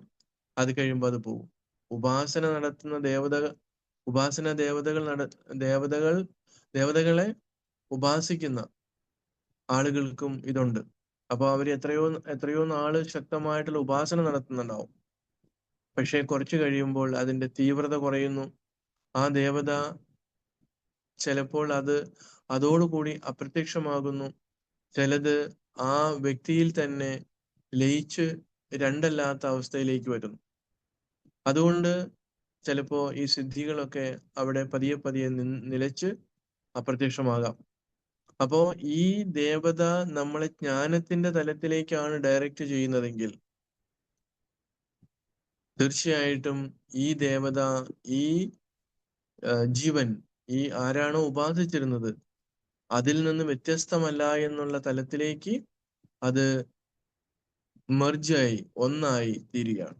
അത് കഴിയുമ്പോൾ അത് പോകും. ഉപാസന നടത്തുന്ന ദേവതകളെ ഉപാസിക്കുന്ന ആളുകൾക്കും ഇതുണ്ട്. അപ്പൊ അവര് എത്രയോ നാള് ശക്തമായിട്ടുള്ള ഉപാസന നടത്തുന്നുണ്ടാവും. പക്ഷെ കുറച്ചു കഴിയുമ്പോൾ അതിന്റെ തീവ്രത കുറയുന്നു. ആ ദേവത ചിലപ്പോൾ അതോടുകൂടി അപ്രത്യക്ഷമാകുന്നു. ചിലത് ആ വ്യക്തിയിൽ തന്നെ ലയിച്ച് രണ്ടല്ലാത്ത അവസ്ഥയിലേക്ക് വരുന്നു. അതുകൊണ്ട് ചിലപ്പോ ഈ സിദ്ധികളൊക്കെ അവിടെ പതിയെ പതിയെ നിലച്ച് അപ്രത്യക്ഷമാകാം. അപ്പോ ഈ ദേവത നമ്മളെ ജ്ഞാനത്തിന്റെ തലത്തിലേക്കാണ് ഡയറക്റ്റ് ചെയ്യുന്നതെങ്കിൽ തീർച്ചയായിട്ടും ഈ ദേവത, ഈ ജീവൻ, ഈ ആരാണോ ഉപാസിച്ചിരുന്നത് അതിൽ നിന്ന് വ്യത്യസ്തമല്ല എന്നുള്ള തലത്തിലേക്ക് അത് മെർജായി, ഒന്നായി തീരുകയാണ്.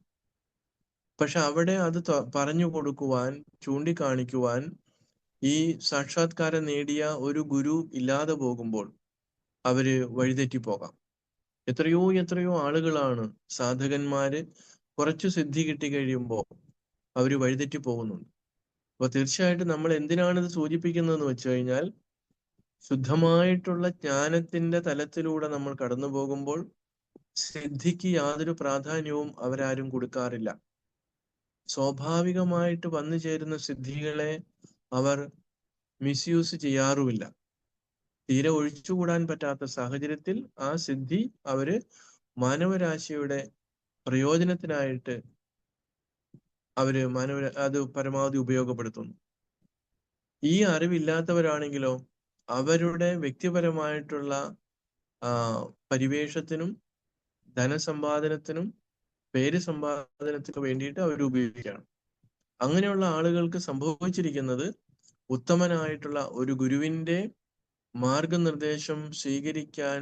പക്ഷെ അവിടെ അത് പറഞ്ഞു കൊടുക്കുവാൻ, ചൂണ്ടിക്കാണിക്കുവാൻ ഈ സാക്ഷാത്കാരം നേടിയ ഒരു ഗുരു ഇല്ലാതെ പോകുമ്പോൾ അവര് വഴിതെറ്റിപ്പോകാം. എത്രയോ എത്രയോ ആളുകളാണ്, സാധകന്മാര് കുറച്ചു സിദ്ധി കിട്ടി കഴിയുമ്പോൾ അവര് വഴിതെറ്റി പോകുന്നുണ്ട്. അപ്പൊ തീർച്ചയായിട്ടും നമ്മൾ എന്തിനാണ് ഇത് സൂചിപ്പിക്കുന്നതെന്ന് വെച്ച് കഴിഞ്ഞാൽ, ശുദ്ധമായിട്ടുള്ള ജ്ഞാനത്തിന്റെ തലത്തിലൂടെ നമ്മൾ കടന്നു പോകുമ്പോൾ സിദ്ധിക്ക് യാതൊരു പ്രാധാന്യവും അവരാരും കൊടുക്കാറില്ല. സ്വാഭാവികമായിട്ട് വന്നു ചേരുന്ന സിദ്ധികളെ അവർ മിസ്യൂസ് ചെയ്യാറുമില്ല. തീരെ ഒഴിച്ചുകൂടാൻ പറ്റാത്ത സാഹചര്യത്തിൽ ആ സിദ്ധി അവര് മാനവരാശിയുടെ പ്രയോജനത്തിനായിട്ട് അത് പരമാവധി ഉപയോഗപ്പെടുത്തുന്നു. ഈ അറിവില്ലാത്തവരാണെങ്കിലോ അവരുടെ വ്യക്തിപരമായിട്ടുള്ള പരിവേഷത്തിനും ധനസമ്പാദനത്തിനും പേര് സമ്പാദനത്തിനും വേണ്ടിയിട്ട് അവർ ഉപയോഗിക്കുകയാണ്. അങ്ങനെയുള്ള ആളുകൾക്ക് സംഭവിച്ചിരിക്കുന്നത് ഉത്തമനായിട്ടുള്ള ഒരു ഗുരുവിന്റെ മാർഗനിർദ്ദേശം സ്വീകരിക്കാൻ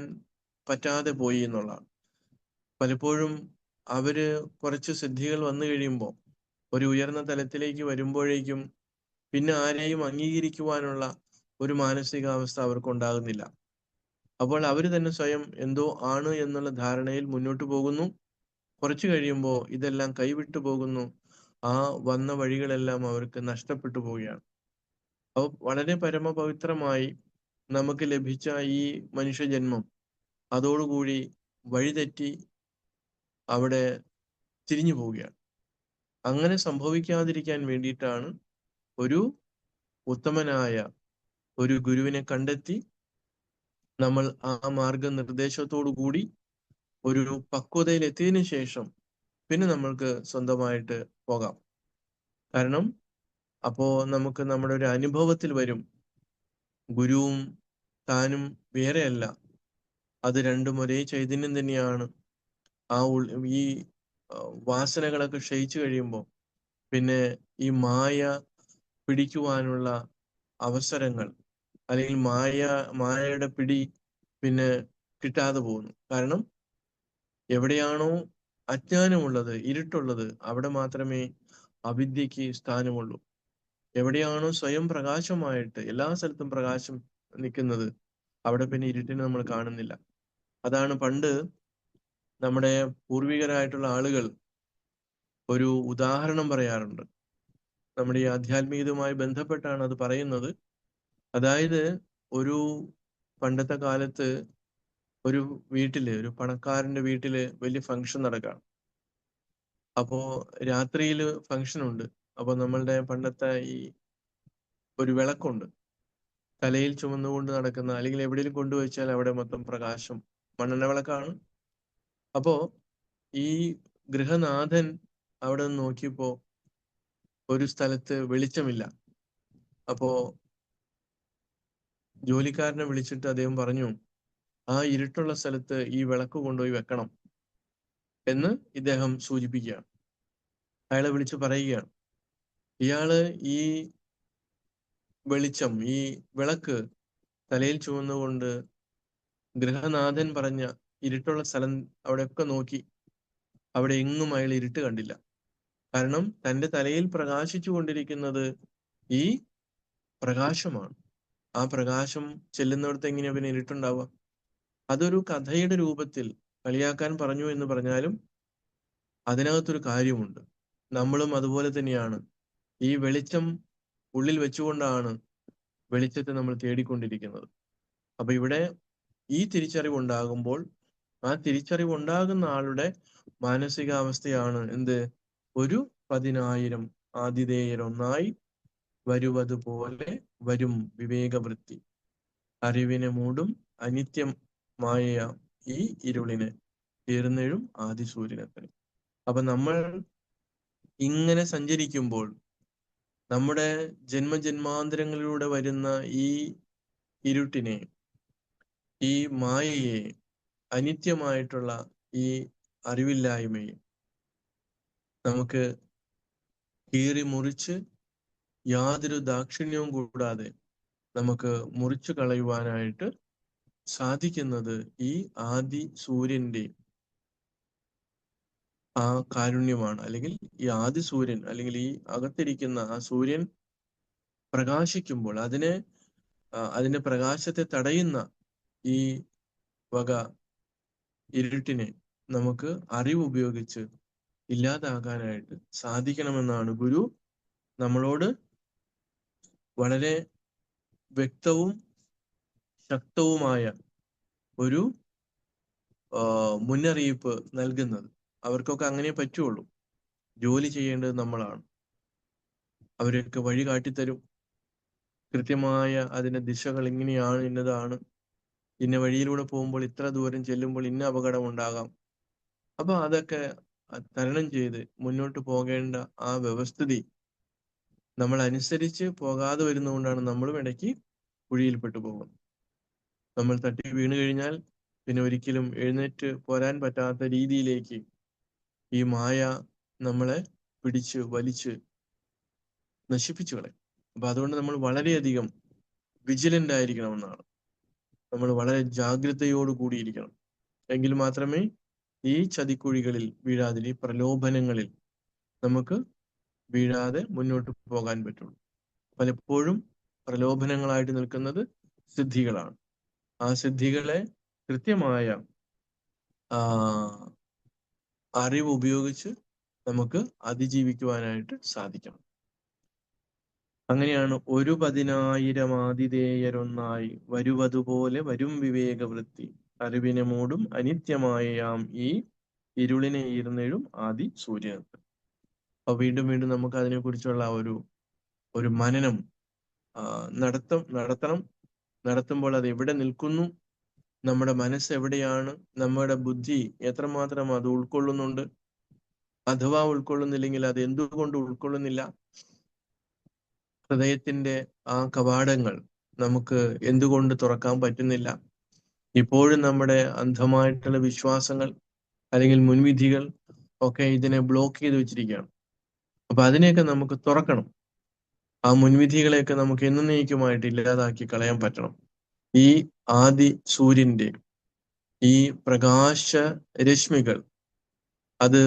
പറ്റാതെ പോയി എന്നുള്ളതാണ്. പലപ്പോഴും അവര് കുറച്ച് സിദ്ധികൾ വന്നു കഴിയുമ്പോൾ, ഒരു ഉയർന്ന തലത്തിലേക്ക് വരുമ്പോഴേക്കും പിന്നെ ആരെയും അംഗീകരിക്കുവാനുള്ള ഒരു മാനസികാവസ്ഥ അവർക്കുണ്ടാകുന്നില്ല. അപ്പോൾ അവര് തന്നെ സ്വയം എന്തോ ആണ് എന്നുള്ള ധാരണയിൽ മുന്നോട്ട് പോകുന്നു. കുറച്ചു കഴിയുമ്പോൾ ഇതെല്ലാം കൈവിട്ടു പോകുന്നു. ആ വന്ന വഴികളെല്ലാം അവർക്ക് നഷ്ടപ്പെട്ടു പോവുകയാണ്. അപ്പോൾ വളരെ പരമപവിത്രമായി നമുക്ക് ലഭിച്ച ഈ മനുഷ്യജന്മം അതോടുകൂടി വഴിതെറ്റി അവിടെ തിരിഞ്ഞു പോവുകയാണ്. അങ്ങനെ സംഭവിക്കാതിരിക്കാൻ വേണ്ടിയിട്ടാണ് ഒരു ഉത്തമനായ ഒരു ഗുരുവിനെ കണ്ടെത്തി നമ്മൾ ആ മാർഗനിർദ്ദേശത്തോടു കൂടി ഒരു പക്വതയിൽ എത്തിയതിനു ശേഷം പിന്നെ നമ്മൾക്ക് സ്വന്തമായിട്ട് പോകാം. കാരണം അപ്പോ നമുക്ക് നമ്മുടെ ഒരു അനുഭവത്തിൽ വരും, ഗുരുവും താനും വേറെയല്ല, അത് രണ്ടും ഒരേ ചൈതന്യം തന്നെയാണ്. ഈ വാസനകളൊക്കെ ക്ഷയിച്ചു കഴിയുമ്പോൾ പിന്നെ ഈ മായ പിടിക്കുവാനുള്ള അവസരങ്ങൾ, അല്ലെങ്കിൽ മായയുടെ പിടി പിന്നെ കിട്ടാതെ പോകുന്നു. കാരണം എവിടെയാണോ അജ്ഞാനമുള്ളത്, ഇരുട്ടുള്ളത്, അവിടെ മാത്രമേ അവിദ്യക്ക് സ്ഥാനമുള്ളൂ. എവിടെയാണോ സ്വയം പ്രകാശമായിട്ട് എല്ലാ സ്ഥലത്തും പ്രകാശം നിൽക്കുന്നത്, അവിടെ പിന്നെ ഇരുട്ടിനെ നമ്മൾ കാണുന്നില്ല. അതാണ് പണ്ട് നമ്മുടെ പൂർവികരായിട്ടുള്ള ആളുകൾ ഒരു ഉദാഹരണം പറയാറുണ്ട്. നമ്മുടെ ഈ ആധ്യാത്മികതയുമായി ബന്ധപ്പെട്ടാണ് അത് പറയുന്നത്. അതായത് ഒരു പണ്ടത്തെ കാലത്ത് ഒരു വീട്ടില്, ഒരു പണക്കാരന്റെ വീട്ടില് വലിയ ഫംഗ്ഷൻ നടക്കുകയാണ്. അപ്പോ രാത്രിയിൽ ഫംഗ്ഷൻ ഉണ്ട്. അപ്പൊ നമ്മളുടെ പണ്ടത്തെ ഈ ഒരു വിളക്കുണ്ട്, തലയിൽ ചുമന്നുകൊണ്ട് നടക്കുന്ന, അല്ലെങ്കിൽ എവിടെയും കൊണ്ടുവച്ചാൽ അവിടെ മൊത്തം പ്രകാശം, മണ്ണെണ്ണ വിളക്കാണ്. അപ്പോ ഈ ഗൃഹനാഥൻ അവിടെ നിന്ന് നോക്കിയപ്പോ ഒരു സ്ഥലത്ത് വെളിച്ചമില്ല. അപ്പോ ജോലിക്കാരനെ വിളിച്ചിട്ട് അദ്ദേഹം പറഞ്ഞു, ആ ഇരുട്ടുള്ള സ്ഥലത്ത് ഈ വിളക്ക് കൊണ്ടുപോയി വെക്കണം എന്ന് ഇദ്ദേഹം സൂചിപ്പിക്കുകയാണ്. അയാളെ വിളിച്ച് പറയുകയാണ്, ഇയാള് ഈ വെളിച്ചം, ഈ വിളക്ക് തലയിൽ ചുമന്നുകൊണ്ട് ഗൃഹനാഥൻ പറഞ്ഞ ഇരുട്ടുള്ള സ്ഥലം അവിടെയൊക്കെ നോക്കി, അവിടെ എങ്ങും അയാൾ ഇരുട്ട് കണ്ടില്ല. കാരണം തൻ്റെ തലയിൽ പ്രകാശിച്ചു കൊണ്ടിരിക്കുന്നത് ഈ പ്രകാശമാണ്. ആ പ്രകാശം ചെല്ലുന്നിടത്ത് എങ്ങനെയാ പിന്നെ ഇരുട്ടുണ്ടാവുക? അതൊരു കഥയുടെ രൂപത്തിൽ കളിയാക്കാൻ പറഞ്ഞു എന്ന് പറഞ്ഞാലും അതിനകത്തൊരു കാര്യമുണ്ട്. നമ്മളും അതുപോലെ തന്നെയാണ്. ഈ വെളിച്ചം ഉള്ളിൽ വെച്ചുകൊണ്ടാണ് വെളിച്ചത്തെ നമ്മൾ തേടിക്കൊണ്ടിരിക്കുന്നത്. അപ്പൊ ഇവിടെ ഈ തിരിച്ചറിവ് ഉണ്ടാകുമ്പോൾ, ആ തിരിച്ചറിവ് ഉണ്ടാകുന്ന ആളുടെ മാനസികാവസ്ഥയാണ് എന്ത്? ഒരു 10,000 ആതിഥേയരൊന്നായി വരുവതുപോലെ വരും വിവേകവൃത്തി, അറിവിനെ മൂടും അനിത്യമായ ഈ ഇരുളിനെ തീർന്നെഴും ആദിസൂര്യനത്തിന്. അപ്പൊ നമ്മൾ ഇങ്ങനെ സഞ്ചരിക്കുമ്പോൾ നമ്മുടെ ജന്മജന്മാന്തരങ്ങളിലൂടെ വരുന്ന ഈ ഇരുട്ടിനെ, ഈ മായയെ, അനിത്യമായിട്ടുള്ള ഈ അറിവില്ലായ്മയെ നമുക്ക് കീറി മുറിച്ച് യാതൊരു ദാക്ഷിണ്യവും കൂടാതെ നമുക്ക് മുറിച്ചു കളയുവാനായിട്ട് സാധിക്കുന്നത് ഈ ആദി സൂര്യന്റെ ആ കാരുണ്യമാണ്. അല്ലെങ്കിൽ ഈ ആദി സൂര്യൻ, അല്ലെങ്കിൽ ഈ അകത്തിരിക്കുന്ന ആ സൂര്യൻ പ്രകാശിക്കുമ്പോൾ അതിന്റെ പ്രകാശത്തെ തടയുന്ന ഈ വക ഇരുട്ടിനെ നമുക്ക് അറിവ് ഉപയോഗിച്ച് ഇല്ലാതാക്കാനായിട്ട് സാധിക്കണമെന്നാണ് ഗുരു നമ്മളോട് വളരെ വ്യക്തവും ശക്തവുമായ ഒരു മുന്നറിയിപ്പ് നൽകുന്നത്. അവർക്കൊക്കെ അങ്ങനെ പറ്റുള്ളൂ. ജോലി ചെയ്യേണ്ടത് നമ്മളാണ്. അവരൊക്കെ വഴി കാട്ടിത്തരും. കൃത്യമായ അതിന്റെ ദിശകൾ ഇങ്ങനെയാണ്, ഇന്നതാണ്, ഇന്ന വഴിയിലൂടെ പോകുമ്പോൾ ഇത്ര ദൂരം ചെല്ലുമ്പോൾ ഇന്ന അപകടം ഉണ്ടാകാം. അപ്പൊ അതൊക്കെ തരണം ചെയ്ത് മുന്നോട്ട് പോകേണ്ട ആ വ്യവസ്ഥിതി നമ്മൾ അനുസരിച്ച് പോകാതെ വരുന്നതുകൊണ്ടാണ് നമ്മളും ഇടയ്ക്ക് കുഴിയിൽപ്പെട്ടു പോകുന്നത്. നമ്മൾ തട്ടി വീണ് കഴിഞ്ഞാൽ പിന്നെ ഒരിക്കലും എഴുന്നേറ്റ് പോരാൻ പറ്റാത്ത രീതിയിലേക്ക് ഈ മായ നമ്മളെ പിടിച്ച് വലിച്ച് നശിപ്പിച്ചു കളയും. അപ്പൊ അതുകൊണ്ട് നമ്മൾ വളരെയധികം വിജിലന്റ് ആയിരിക്കണമെന്നാണ്. നമ്മൾ വളരെ ജാഗ്രതയോട് കൂടിയിരിക്കണം. എങ്കിൽ മാത്രമേ ഈ ചതിക്കുഴികളിൽ വീഴാതെ, ഈ പ്രലോഭനങ്ങളിൽ നമുക്ക് വീഴാതെ മുന്നോട്ട് പോകാൻ പറ്റുള്ളൂ. പലപ്പോഴും പ്രലോഭനങ്ങളായിട്ട് നിൽക്കുന്നത് സിദ്ധികളാണ്. ആ സിദ്ധികളെ കൃത്യമായ അറിവ് ഉപയോഗിച്ച് നമുക്ക് അതിജീവിക്കുവാനായിട്ട് സാധിക്കണം. അങ്ങനെയാണ് 1,10,000 ആതിഥേയരൊന്നായി വരുവതുപോലെ വരും വിവേകവൃത്തി അറിവിനെ മൂടും അനിത്യമായാം ഈ ഇരുളിനെ ഈർന്നെഴും ആദി സൂര്യനത്ത്. അപ്പൊ വീണ്ടും വീണ്ടും നമുക്ക് അതിനെക്കുറിച്ചുള്ള ഒരു മനനം നടത്തുമ്പോൾ അത് എവിടെ നിൽക്കുന്നു, നമ്മുടെ മനസ്സ് എവിടെയാണ്, നമ്മുടെ ബുദ്ധി എത്രമാത്രം അത് ഉൾക്കൊള്ളുന്നുണ്ട്, അഥവാ ഉൾക്കൊള്ളുന്നില്ലെങ്കിൽ അത് എന്തുകൊണ്ട് ഉൾക്കൊള്ളുന്നില്ല, ഹൃദയത്തിന്റെ ആ കവാടങ്ങൾ നമുക്ക് എന്തുകൊണ്ട് തുറക്കാൻ പറ്റുന്നില്ല, ഇപ്പോഴും നമ്മുടെ അന്ധമായിട്ടുള്ള വിശ്വാസങ്ങൾ അല്ലെങ്കിൽ മുൻവിധികൾ ഒക്കെ ഇതിനെ ബ്ലോക്ക് ചെയ്ത് വെച്ചിരിക്കുകയാണ്. അപ്പൊ അതിനെയൊക്കെ നമുക്ക് തുറക്കണം. ആ മുൻവിധികളെയൊക്കെ നമുക്ക് എന്നേക്കുമായിട്ട് ഇല്ലാതാക്കി കളയാൻ പറ്റണം. ഈ ആദി സൂര്യന്റെ ഈ പ്രകാശ രശ്മികൾ അത്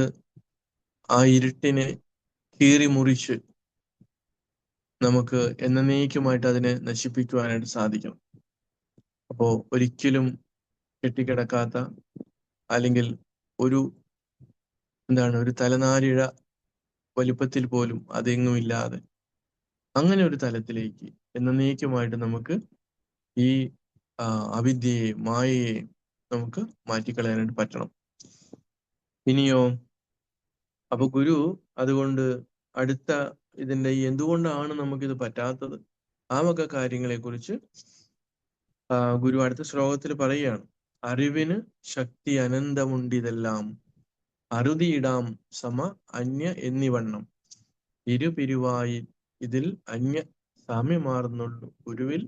ആ ഇരുട്ടിനെ കീറി മുറിച്ച് നമുക്ക് എന്നേക്കുമായിട്ട് അതിനെ നശിപ്പിക്കുവാനായിട്ട് സാധിക്കണം. അപ്പോ ഒരിക്കലും കെട്ടിക്കിടക്കാത്ത, അല്ലെങ്കിൽ ഒരു തലനാരിഴ വലിപ്പത്തിൽ പോലും അതെങ്ങും ഇല്ലാതെ അങ്ങനെ ഒരു തലത്തിലേക്ക് എന്നേക്കുമായിട്ട് നമുക്ക് ഈ അവിദ്യയെ, മായയെ നമുക്ക് മാറ്റിക്കളയാനായിട്ട് പറ്റണം. ഇനിയോ, അപ്പൊ ഗുരു അതുകൊണ്ട് അടുത്ത ഇതിന്റെ എന്തുകൊണ്ടാണ് നമുക്കിത് പറ്റാത്തത്, ആ വക കാര്യങ്ങളെ കുറിച്ച് ഗുരു അടുത്ത ശ്ലോകത്തിൽ പറയുകയാണ്. അറിവിന് ശക്തി അനന്തമുണ്ടിതെല്ലാം അറുതിയിടാം സമ അന്യ എന്നിവണ്ണം ഇരുപിരിവായി ഇതിൽ അന്യ സാമ്യമാർന്നുള്ളു ഗുരുവിൽ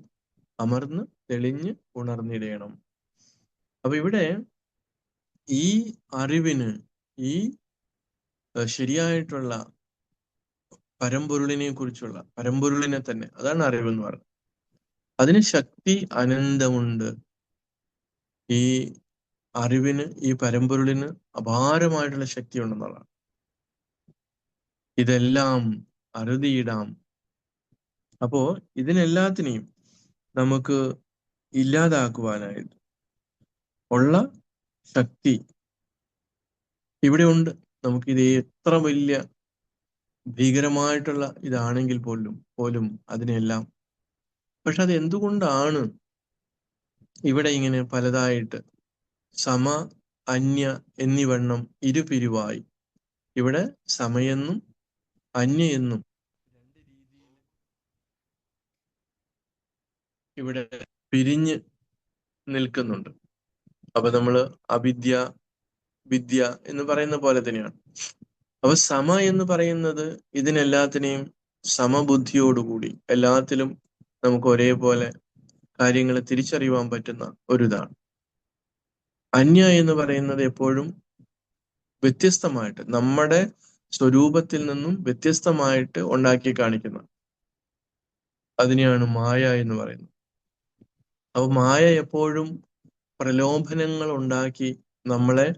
അമർന്ന് തെളിഞ്ഞ് ഉണർന്നിടയണം. അപ്പൊ ഇവിടെ ഈ അറിവിന്, ഈ ശരിയായിട്ടുള്ള പരമ്പൊരുളിനെ കുറിച്ചുള്ള, പരമ്പൊരുളിനെ തന്നെ, അതാണ് അറിവെന്ന് പറയുന്നത്. അതിന് ശക്തി അനന്തമുണ്ട്. ഈ അറിവിന്, ഈ പരമ്പൊരുളിന് അപാരമായിട്ടുള്ള ശക്തി ഉണ്ടെന്നുള്ളതാണ്. ഇതെല്ലാം അറുതിയിടാം. അപ്പോ ഇതിനെല്ലാത്തിനെയും നമുക്ക് ഇല്ലാതാക്കുവാനായിട്ട് ഉള്ള ശക്തി ഇവിടെ ഉണ്ട്. നമുക്കിത് എത്ര വലിയ ഭീകരമായിട്ടുള്ള ഇതാണെങ്കിൽ പോലും അതിനെല്ലാം, പക്ഷെ അത് എന്തുകൊണ്ടാണ് ഇവിടെ ഇങ്ങനെ പലതായിട്ട് സമ അന്യ എന്നിവണ്ണം ഇരുപിരിവായി, ഇവിടെ സമയെന്നും അന്യ എന്നും രണ്ട് രീതിയിൽ ഇവിടെ പിരിഞ്ഞ് നിൽക്കുന്നുണ്ട്. അപ്പൊ നമ്മള് അവിദ്യ, വിദ്യ എന്ന് പറയുന്ന പോലെ തന്നെയാണ്. അപ്പൊ സമ എന്ന് പറയുന്നത് ഇതിനെല്ലാത്തിനെയും സമബുദ്ധിയോടുകൂടി എല്ലാത്തിലും നമുക്ക് ഒരേപോലെ കാര്യങ്ങൾ തിരിച്ചറിയുവാൻ പറ്റുന്ന ഒരിതാണ്. അന്യ എന്ന് പറയുന്നത് എപ്പോഴും വ്യത്യസ്തമായിട്ട്, നമ്മുടെ സ്വരൂപത്തിൽ നിന്നും വ്യത്യസ്തമായിട്ട് ഉണ്ടാക്കി കാണിക്കുന്ന, അതിനെയാണ് മായ എന്ന് പറയുന്നത്. അപ്പൊ മായ എപ്പോഴും പ്രലോഭനങ്ങൾ ഉണ്ടാക്കി നമ്മളെ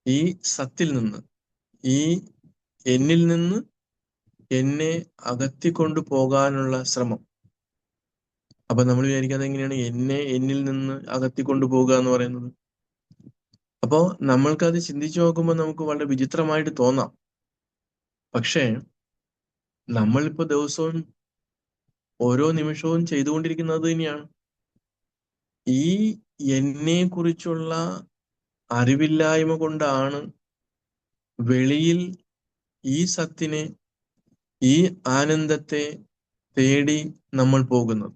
ഈ സത്തിൽ നിന്ന്, ഈ എന്നിൽ നിന്ന് എന്നെ അകത്തിക്കൊണ്ടു പോകാനുള്ള ശ്രമം. അപ്പൊ നമ്മൾ വിചാരിക്കാതെ എങ്ങനെയാണ് എന്നിൽ നിന്ന് അകത്തിക്കൊണ്ടു പോകുക എന്ന് പറയുന്നത്? അപ്പോ നമ്മൾക്കത് ചിന്തിച്ചു നോക്കുമ്പോൾ നമുക്ക് വളരെ വിചിത്രമായിട്ട് തോന്നാം. പക്ഷേ നമ്മളിപ്പോ ദിവസവും ഓരോ നിമിഷവും ചെയ്തുകൊണ്ടിരിക്കുന്നത് തന്നെയാണ്. ഈ എന്നെ കുറിച്ചുള്ള അറിവില്ലായ്മ കൊണ്ടാണ് വെളിയിൽ ഈ സത്തിനെ, ഈ ആനന്ദത്തെ തേടി നമ്മൾ പോകുന്നത്.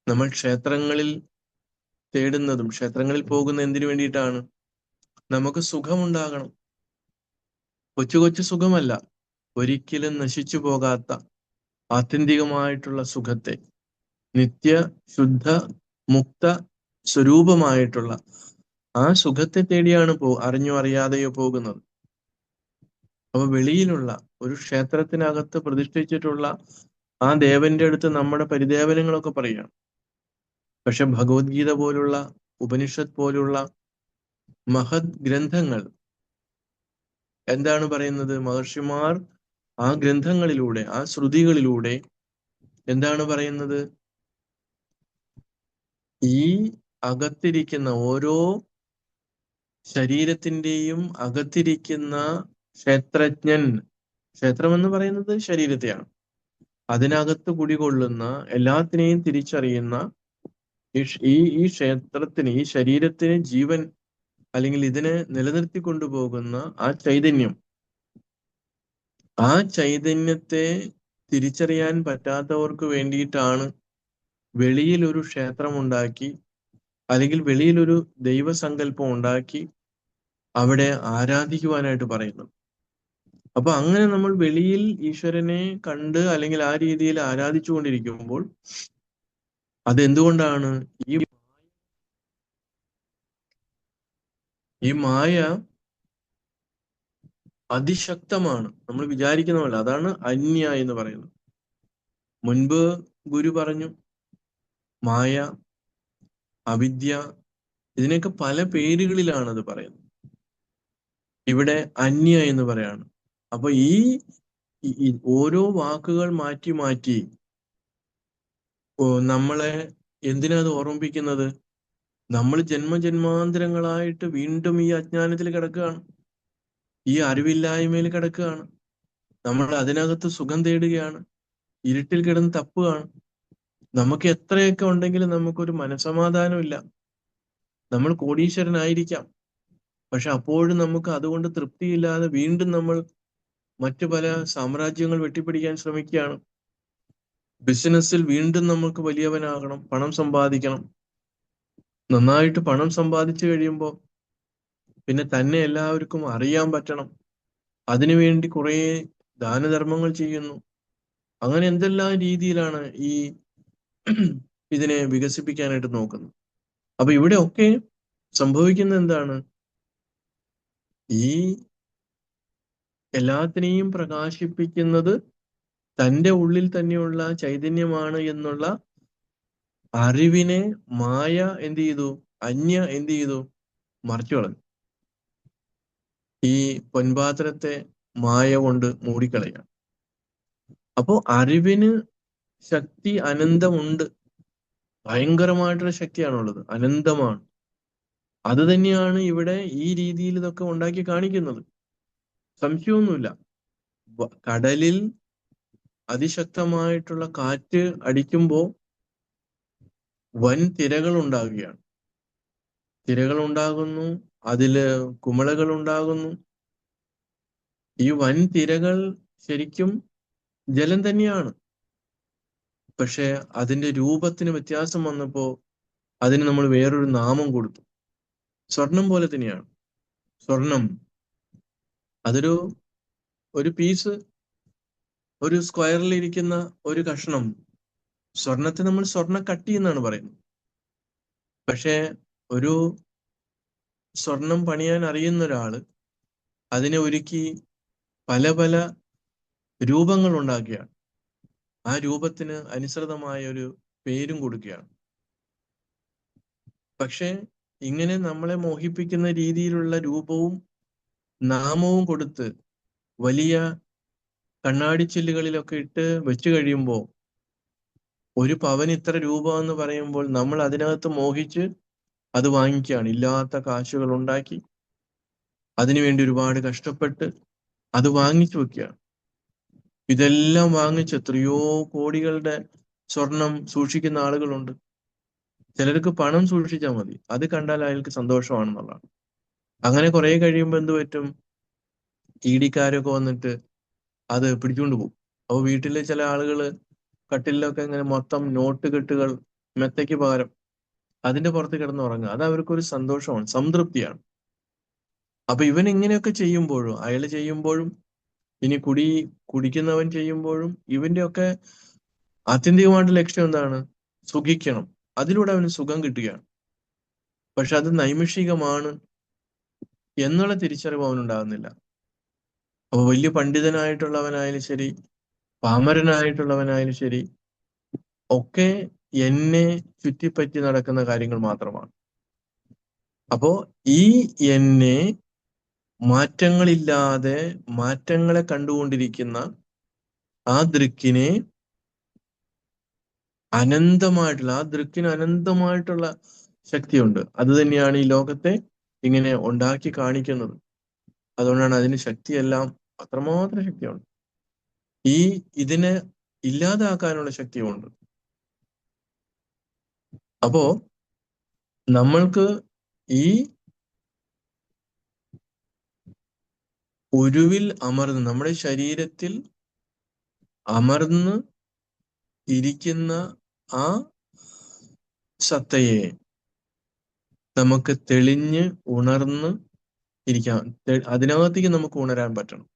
നമ്മൾ ക്ഷേത്രങ്ങളിൽ തേടുന്നതും, ക്ഷേത്രങ്ങളിൽ പോകുന്ന എന്തിനു വേണ്ടിയിട്ടാണ്? നമുക്ക് സുഖമുണ്ടാകണം. കൊച്ചു കൊച്ചു സുഖമല്ല, ഒരിക്കലും നശിച്ചു പോകാത്ത ആത്യന്തികമായിട്ടുള്ള സുഖത്തെ, നിത്യ ശുദ്ധ മുക്ത സ്വരൂപമായിട്ടുള്ള ആ സുഖത്തെ തേടിയാണ് അറിഞ്ഞോ അറിയാതെയോ പോകുന്നത്. അപ്പൊ വെളിയിലുള്ള ഒരു ക്ഷേത്രത്തിനകത്ത് പ്രതിഷ്ഠിച്ചിട്ടുള്ള ആ ദേവന്റെ അടുത്ത് നമ്മുടെ പരിദേവനങ്ങളൊക്കെ പറയുകയാണ്. പക്ഷെ ഭഗവത്ഗീത പോലുള്ള, ഉപനിഷത്ത് പോലുള്ള മഹത് ഗ്രന്ഥങ്ങൾ എന്താണ് പറയുന്നത്? മഹർഷിമാർ ആ ഗ്രന്ഥങ്ങളിലൂടെ, ആ ശ്രുതികളിലൂടെ എന്താണ് പറയുന്നത്? ഈ അകത്തിരിക്കുന്ന ഓരോ ശരീരത്തിന്റെയും അകത്തിരിക്കുന്ന ക്ഷേത്രജ്ഞൻ, ക്ഷേത്രമെന്ന് പറയുന്നത് ശരീരത്തെയാണ്, അതിനകത്ത് കുടികൊള്ളുന്ന എല്ലാത്തിനെയും തിരിച്ചറിയുന്ന ഈ ക്ഷേത്രത്തിന്, ഈ ശരീരത്തിന് ജീവൻ അല്ലെങ്കിൽ ഇതിനെ നിലനിർത്തി കൊണ്ടുപോകുന്ന ആ ചൈതന്യം, ആ ചൈതന്യത്തെ തിരിച്ചറിയാൻ പറ്റാത്തവർക്ക് വേണ്ടിയിട്ടാണ് വെളിയിൽ ഒരു ക്ഷേത്രം ഉണ്ടാക്കി, അല്ലെങ്കിൽ വെളിയിൽ ഒരു ദൈവസങ്കല്പം ഉണ്ടാക്കി അവിടെ ആരാധിക്കുവാനായിട്ട് പറയുന്നത്. അപ്പൊ അങ്ങനെ നമ്മൾ വെളിയിൽ ഈശ്വരനെ കണ്ട് അല്ലെങ്കിൽ ആ രീതിയിൽ ആരാധിച്ചുകൊണ്ടിരിക്കുമ്പോൾ അതെന്തുകൊണ്ടാണ്? ഈ മായ അതിശക്തമാണ്, നമ്മൾ വിചാരിക്കുന്ന പോലെ. അതാണ് അന്യ എന്ന് പറയുന്നത്. മുൻപ് ഗുരു പറഞ്ഞു, മായ, അവിദ്യ, ഇതിനൊക്കെ പല പേരുകളിലാണ് അത് പറയുന്നത്. ഇവിടെ അന്യ എന്ന് പറയാണ്. അപ്പൊ ഈ ഓരോ വാക്കുകൾ മാറ്റി മാറ്റി നമ്മളെ എന്തിനാ അത് ഓർമ്മിപ്പിക്കുന്നത്? നമ്മൾ ജന്മജന്മാന്തരങ്ങളായിട്ട് വീണ്ടും ഈ അജ്ഞാനത്തിൽ കിടക്കുകയാണ്, ഈ അറിവില്ലായ്മയിൽ കിടക്കുകയാണ്. നമ്മൾ അതിനകത്ത് സുഖം തേടുകയാണ്, ഇരുട്ടിൽ കിടന്ന് തപ്പുകയാണ്. നമുക്ക് എത്രയൊക്കെ ഉണ്ടെങ്കിലും നമുക്കൊരു മനസമാധാനം ഇല്ല. നമ്മൾ കോടീശ്വരനായിരിക്കാം, പക്ഷെ അപ്പോഴും നമുക്ക് അതുകൊണ്ട് തൃപ്തിയില്ലാതെ വീണ്ടും നമ്മൾ മറ്റു പല സാമ്രാജ്യങ്ങൾ വെട്ടിപ്പിടിക്കാൻ ശ്രമിക്കുകയാണ്. ബിസിനസ്സിൽ വീണ്ടും നമുക്ക് വലിയവനാകണം, പണം സമ്പാദിക്കണം. നന്നായിട്ട് പണം സമ്പാദിച്ചു കഴിയുമ്പോൾ പിന്നെ തന്നെ എല്ലാവർക്കും അറിയാൻ പറ്റണം. അതിനുവേണ്ടി കുറെ ദാനധർമ്മങ്ങൾ ചെയ്യുന്നു. അങ്ങനെ എന്തെല്ലാം രീതിയിലാണ് ഈ ഇതിനെ വികസിപ്പിക്കാനായിട്ട് നോക്കുന്നത്. അപ്പൊ ഇവിടെ ഒക്കെ സംഭവിക്കുന്നത് എന്താണ്? ഈ എല്ലാത്തിനെയും പ്രകാശിപ്പിക്കുന്നത് തൻ്റെ ഉള്ളിൽ തന്നെയുള്ള ചൈതന്യമാണ് എന്നുള്ള അറിവിനെ മായ എന്ത് ചെയ്തു? അന്യ എന്ത് ചെയ്തു? മറച്ചു കളഞ്ഞു. ഈ പൊൻപാത്രത്തെ മായ കൊണ്ട് മൂടിക്കളയാണ്. അപ്പോ അറിവിന് ശക്തി അനന്തമുണ്ട്, ഭയങ്കരമായിട്ടുള്ള ശക്തിയാണുള്ളത്, അനന്തമാണ്. അത് തന്നെയാണ് ഇവിടെ ഈ രീതിയിൽ ഇതൊക്കെ ഉണ്ടാക്കി കാണിക്കുന്നത്. സംശയമൊന്നുമില്ല. കടലിൽ അതിശക്തമായിട്ടുള്ള കാറ്റ് അടിക്കുമ്പോൾ വൻ തിരകൾ ഉണ്ടാകുകയാണ്. തിരകൾ ഉണ്ടാകുന്നു, അതില് കുമിളകൾ ഉണ്ടാകുന്നു. ഈ വൻ തിരകൾ ശരിക്കും ജലം തന്നെയാണ്. പക്ഷെ അതിന്റെ രൂപത്തിന് വ്യത്യാസം വന്നപ്പോ അതിന് നമ്മൾ വേറൊരു നാമം കൊടുത്തു. സ്വർണം പോലെ തന്നെയാണ്. സ്വർണം ഒരു പീസ്, ഒരു സ്ക്വയറിൽ ഇരിക്കുന്ന ഒരു കഷ്ണം സ്വർണത്തെ നമ്മൾ സ്വർണ്ണ കട്ടി എന്നാണ് പറയുന്നത്. പക്ഷെ ഒരു സ്വർണം പണിയാൻ അറിയുന്ന ഒരാള് അതിനെ ഒരുക്കി പല പല രൂപങ്ങൾ ഉണ്ടാക്കുകയാണ്. ആ രൂപത്തിന് അനുസൃതമായ ഒരു പേരും കൊടുക്കുകയാണ്. പക്ഷെ ഇങ്ങനെ നമ്മളെ മോഹിപ്പിക്കുന്ന രീതിയിലുള്ള രൂപവും നാമവും കൊടുത്ത് വലിയ കണ്ണാടിച്ചില്ലുകളിലൊക്കെ ഇട്ട് വെച്ചു കഴിയുമ്പോൾ ഒരു പവൻ ഇത്ര രൂപ എന്ന് പറയുമ്പോൾ നമ്മൾ അതിനകത്ത് മോഹിച്ച് അത് വാങ്ങിക്കുകയാണ്. ഇല്ലാത്ത കാശുകൾ ഉണ്ടാക്കി അതിനുവേണ്ടി ഒരുപാട് കഷ്ടപ്പെട്ട് അത് വാങ്ങിച്ചു വെക്കുകയാണ്. ഇതെല്ലാം വാങ്ങിച്ച് എത്രയോ കോടികളുടെ സ്വർണം സൂക്ഷിക്കുന്ന ആളുകളുണ്ട്. ചിലർക്ക് പണം സൂക്ഷിച്ചാൽ മതി, അത് കണ്ടാൽ അയാൾക്ക് സന്തോഷമാണെന്നുള്ളതാണ്. അങ്ങനെ കുറെ കഴിയുമ്പോൾ എന്ത് പറ്റും? ഇഡിക്കാരൊക്കെ വന്നിട്ട് അത് പിടിച്ചുകൊണ്ട് പോകും. അപ്പൊ വീട്ടിലെ ചില ആളുകള് കട്ടിലൊക്കെ ഇങ്ങനെ മൊത്തം നോട്ട് കെട്ടുകൾ മെത്തയ്ക്ക് പകരം അതിന്റെ പുറത്ത് കിടന്നുറങ്ങുക. അത് അവർക്കൊരു സന്തോഷമാണ്, സംതൃപ്തിയാണ്. അപ്പൊ ഇവൻ ഇങ്ങനെയൊക്കെ ചെയ്യുമ്പോഴും, അയാൾ ചെയ്യുമ്പോഴും, ഇനി കുടിക്കുന്നവൻ ചെയ്യുമ്പോഴും, ഇവന്റെ ഒക്കെ ആത്യന്തികമായിട്ട് ലക്ഷ്യം എന്താണ്? സുഖിക്കണം. അതിലൂടെ അവന് സുഖം കിട്ടുകയാണ്. പക്ഷെ അത് നൈമിഷികമാണ് എന്നുള്ള തിരിച്ചറിവ് അവനുണ്ടാകുന്നില്ല. അപ്പൊ വലിയ പണ്ഡിതനായിട്ടുള്ളവനായാലും ശരി, പാമരനായിട്ടുള്ളവനായാലും ശരി, ഒക്കെ എന്നെ ചുറ്റിപ്പറ്റി നടക്കുന്ന കാര്യങ്ങൾ മാത്രമാണ്. അപ്പോ ഈ എന്നെ മാറ്റങ്ങളില്ലാതെ മാറ്റങ്ങളെ കണ്ടുകൊണ്ടിരിക്കുന്ന ആ ദൃക്കിന് അനന്തമായിട്ടുള്ള ശക്തിയുണ്ട്. അത് തന്നെയാണ് ഈ ലോകത്തെ ഇങ്ങനെ ഉണ്ടാക്കി കാണിക്കുന്നത്. അതുകൊണ്ടാണ് അതിന് ശക്തിയെല്ലാം അത്രമാത്രം ശക്തിയുണ്ട്. ഇതിനെ ഇല്ലാതാക്കാനുള്ള ശക്തിയുണ്ട്. അപ്പോ നമ്മൾക്ക് ഈ ഉരുവിൽ അമർന്ന്, നമ്മുടെ ശരീരത്തിൽ അമർന്ന് ഇരിക്കുന്ന ആ സത്തയെ നമുക്ക് തെളിഞ്ഞ് ഉണർന്ന് ഇരിക്കാം. അതിനകത്തേക്ക് നമുക്ക് ഉണരാൻ പറ്റണം.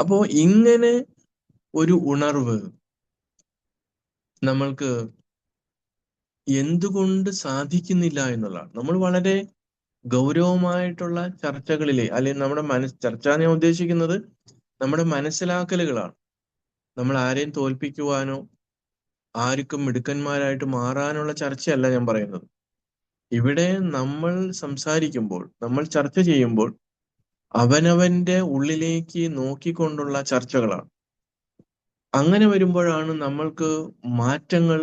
അപ്പോ ഇങ്ങനെ ഒരു ഉണർവ് നമ്മൾക്ക് എന്തുകൊണ്ട് സാധിക്കുന്നില്ല എന്നുള്ളതാണ്. നമ്മൾ വളരെ ഗൗരവമായിട്ടുള്ള ചർച്ചകളിലെ, അല്ലെങ്കിൽ നമ്മുടെ ചർച്ച ഞാൻ ഉദ്ദേശിക്കുന്നത് നമ്മുടെ മനസ്സിലാക്കലുകളാണ്. നമ്മൾ ആരെയും തോൽപ്പിക്കുവാനോ ആർക്കും മിടുക്കന്മാരായിട്ട് മാറാനുള്ള ചർച്ചയല്ല ഞാൻ പറയുന്നത്. ഇവിടെ നമ്മൾ സംസാരിക്കുമ്പോൾ, നമ്മൾ ചർച്ച ചെയ്യുമ്പോൾ അവനവന്റെ ഉള്ളിലേക്ക് നോക്കിക്കൊണ്ടുള്ള ചർച്ചകളാണ്. അങ്ങനെ വരുമ്പോഴാണ് നമ്മൾക്ക് മാറ്റങ്ങൾ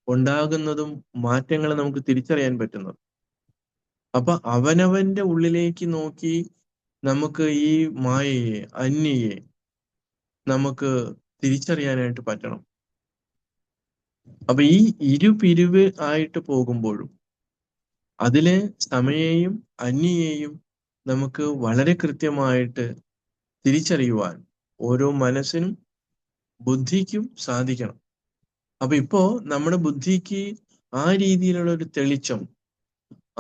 ഉണ്ടാകുന്നതും മാറ്റങ്ങളെ നമുക്ക് തിരിച്ചറിയാൻ പറ്റുന്നത്. അപ്പൊ അവനവന്റെ ഉള്ളിലേക്ക് നോക്കി നമുക്ക് ഈ മായയെ, അന്യയെ നമുക്ക് തിരിച്ചറിയാനായിട്ട് പറ്റണം. അപ്പൊ ഈ ഇരുപിരിവ് ആയിട്ട് പോകുമ്പോഴും അതിലെ സമയെയും അന്യയെയും നമുക്ക് വളരെ കൃത്യമായിട്ട് തിരിച്ചറിയുവാൻ ഓരോ മനസ്സിനും ബുദ്ധിക്കും സാധിക്കണം. അപ്പൊ ഇപ്പോ നമ്മുടെ ബുദ്ധിക്ക് ആ രീതിയിലുള്ള ഒരു തെളിച്ചം,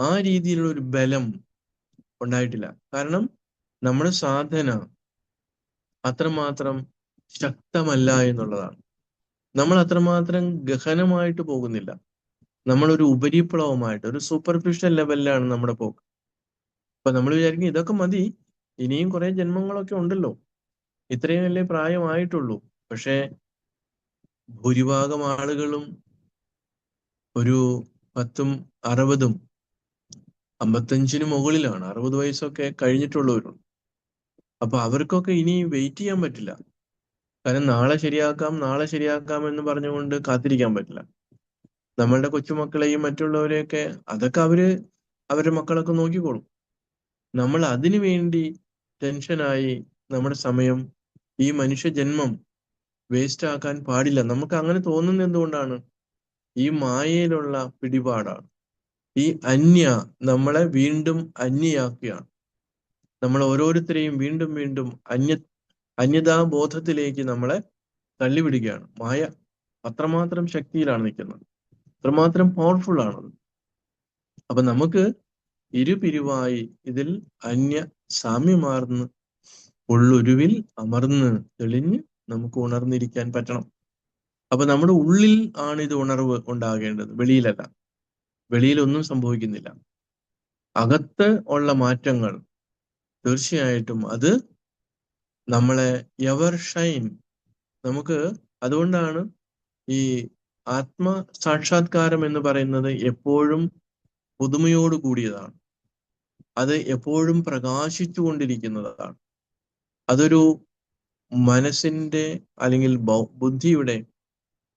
ആ രീതിയിലുള്ള ഒരു ബലം ഉണ്ടായിട്ടില്ല. കാരണം നമ്മുടെ സാധന അത്രമാത്രം ശക്തമല്ല എന്നുള്ളതാണ്. നമ്മൾ അത്രമാത്രം ഗഹനമായിട്ട് പോകുന്നില്ല. നമ്മളൊരു ഉപരിപ്ലവമായിട്ട്, ഒരു സൂപ്പർഫിഷ്യൽ ലെവലിലാണ് നമ്മുടെ പോക്ക്. അപ്പൊ നമ്മൾ വിചാരിക്കും ഇതൊക്കെ മതി, ഇനിയും കുറെ ജന്മങ്ങളൊക്കെ ഉണ്ടല്ലോ, ഇത്രയും വലിയ പ്രായമായിട്ടുള്ളൂ. പക്ഷെ ഭൂരിഭാഗം ആളുകളും ഒരു 10ഉം 60ഉം 55-ന് മുകളിലാണ്, 60 വയസ്സൊക്കെ കഴിഞ്ഞിട്ടുള്ളവരുണ്ട്. അപ്പൊ അവർക്കൊക്കെ ഇനി വെയിറ്റ് ചെയ്യാൻ പറ്റില്ല. കാരണം നാളെ ശരിയാക്കാം എന്ന് പറഞ്ഞുകൊണ്ട് കാത്തിരിക്കാൻ പറ്റില്ല. നമ്മളുടെ കൊച്ചുമക്കളെയും മറ്റുള്ളവരെയൊക്കെ അതൊക്കെ അവരുടെ മക്കളൊക്കെ നോക്കിക്കോളും. നമ്മൾ അതിനു വേണ്ടി ടെൻഷനായി നമ്മുടെ സമയം, ഈ മനുഷ്യജന്മം വേസ്റ്റ് ആക്കാൻ പാടില്ല. നമുക്ക് അങ്ങനെ തോന്നുന്നത് എന്തുകൊണ്ടാണ്? ഈ മായയിലുള്ള പിടിപാടാണ്. ഈ നമ്മളെ വീണ്ടും അന്യയാക്കുകയാണ്. നമ്മൾ ഓരോരുത്തരെയും വീണ്ടും വീണ്ടും അന്യതാബോധത്തിലേക്ക് നമ്മളെ തള്ളിവിടുകയാണ്. മായ അത്രമാത്രം ശക്തിയിലാണ് നിൽക്കുന്നത്, അത്രമാത്രം പവർഫുൾ ആണത്. അപ്പൊ നമുക്ക് ഇരുപിരിവായി ഇതിൽ സാമ്യമാർന്ന് ഉള്ളൊരുവിൽ അമർന്ന് തെളിഞ്ഞ് നമുക്ക് ഉണർന്നിരിക്കാൻ പറ്റണം. അപ്പൊ നമ്മുടെ ഉള്ളിൽ ആണ് ഇത് ഉണർവ് ഉണ്ടാകേണ്ടത്, വെളിയിലല്ല. വെളിയിലൊന്നും സംഭവിക്കുന്നില്ല. അകത്ത് ഉള്ള മാറ്റങ്ങൾ തീർച്ചയായിട്ടും അത് നമ്മളെ എവർ ഷൈൻ. നമുക്ക് അതുകൊണ്ടാണ് ഈ ആത്മ സാക്ഷാത്കാരം എന്ന് പറയുന്നത് എപ്പോഴും പുതുമയോട് കൂടിയതാണ്. അത് എപ്പോഴും പ്രകാശിച്ചു കൊണ്ടിരിക്കുന്നതാണ്. അതൊരു മനസ്സിന്റെ അല്ലെങ്കിൽ ബുദ്ധിയുടെ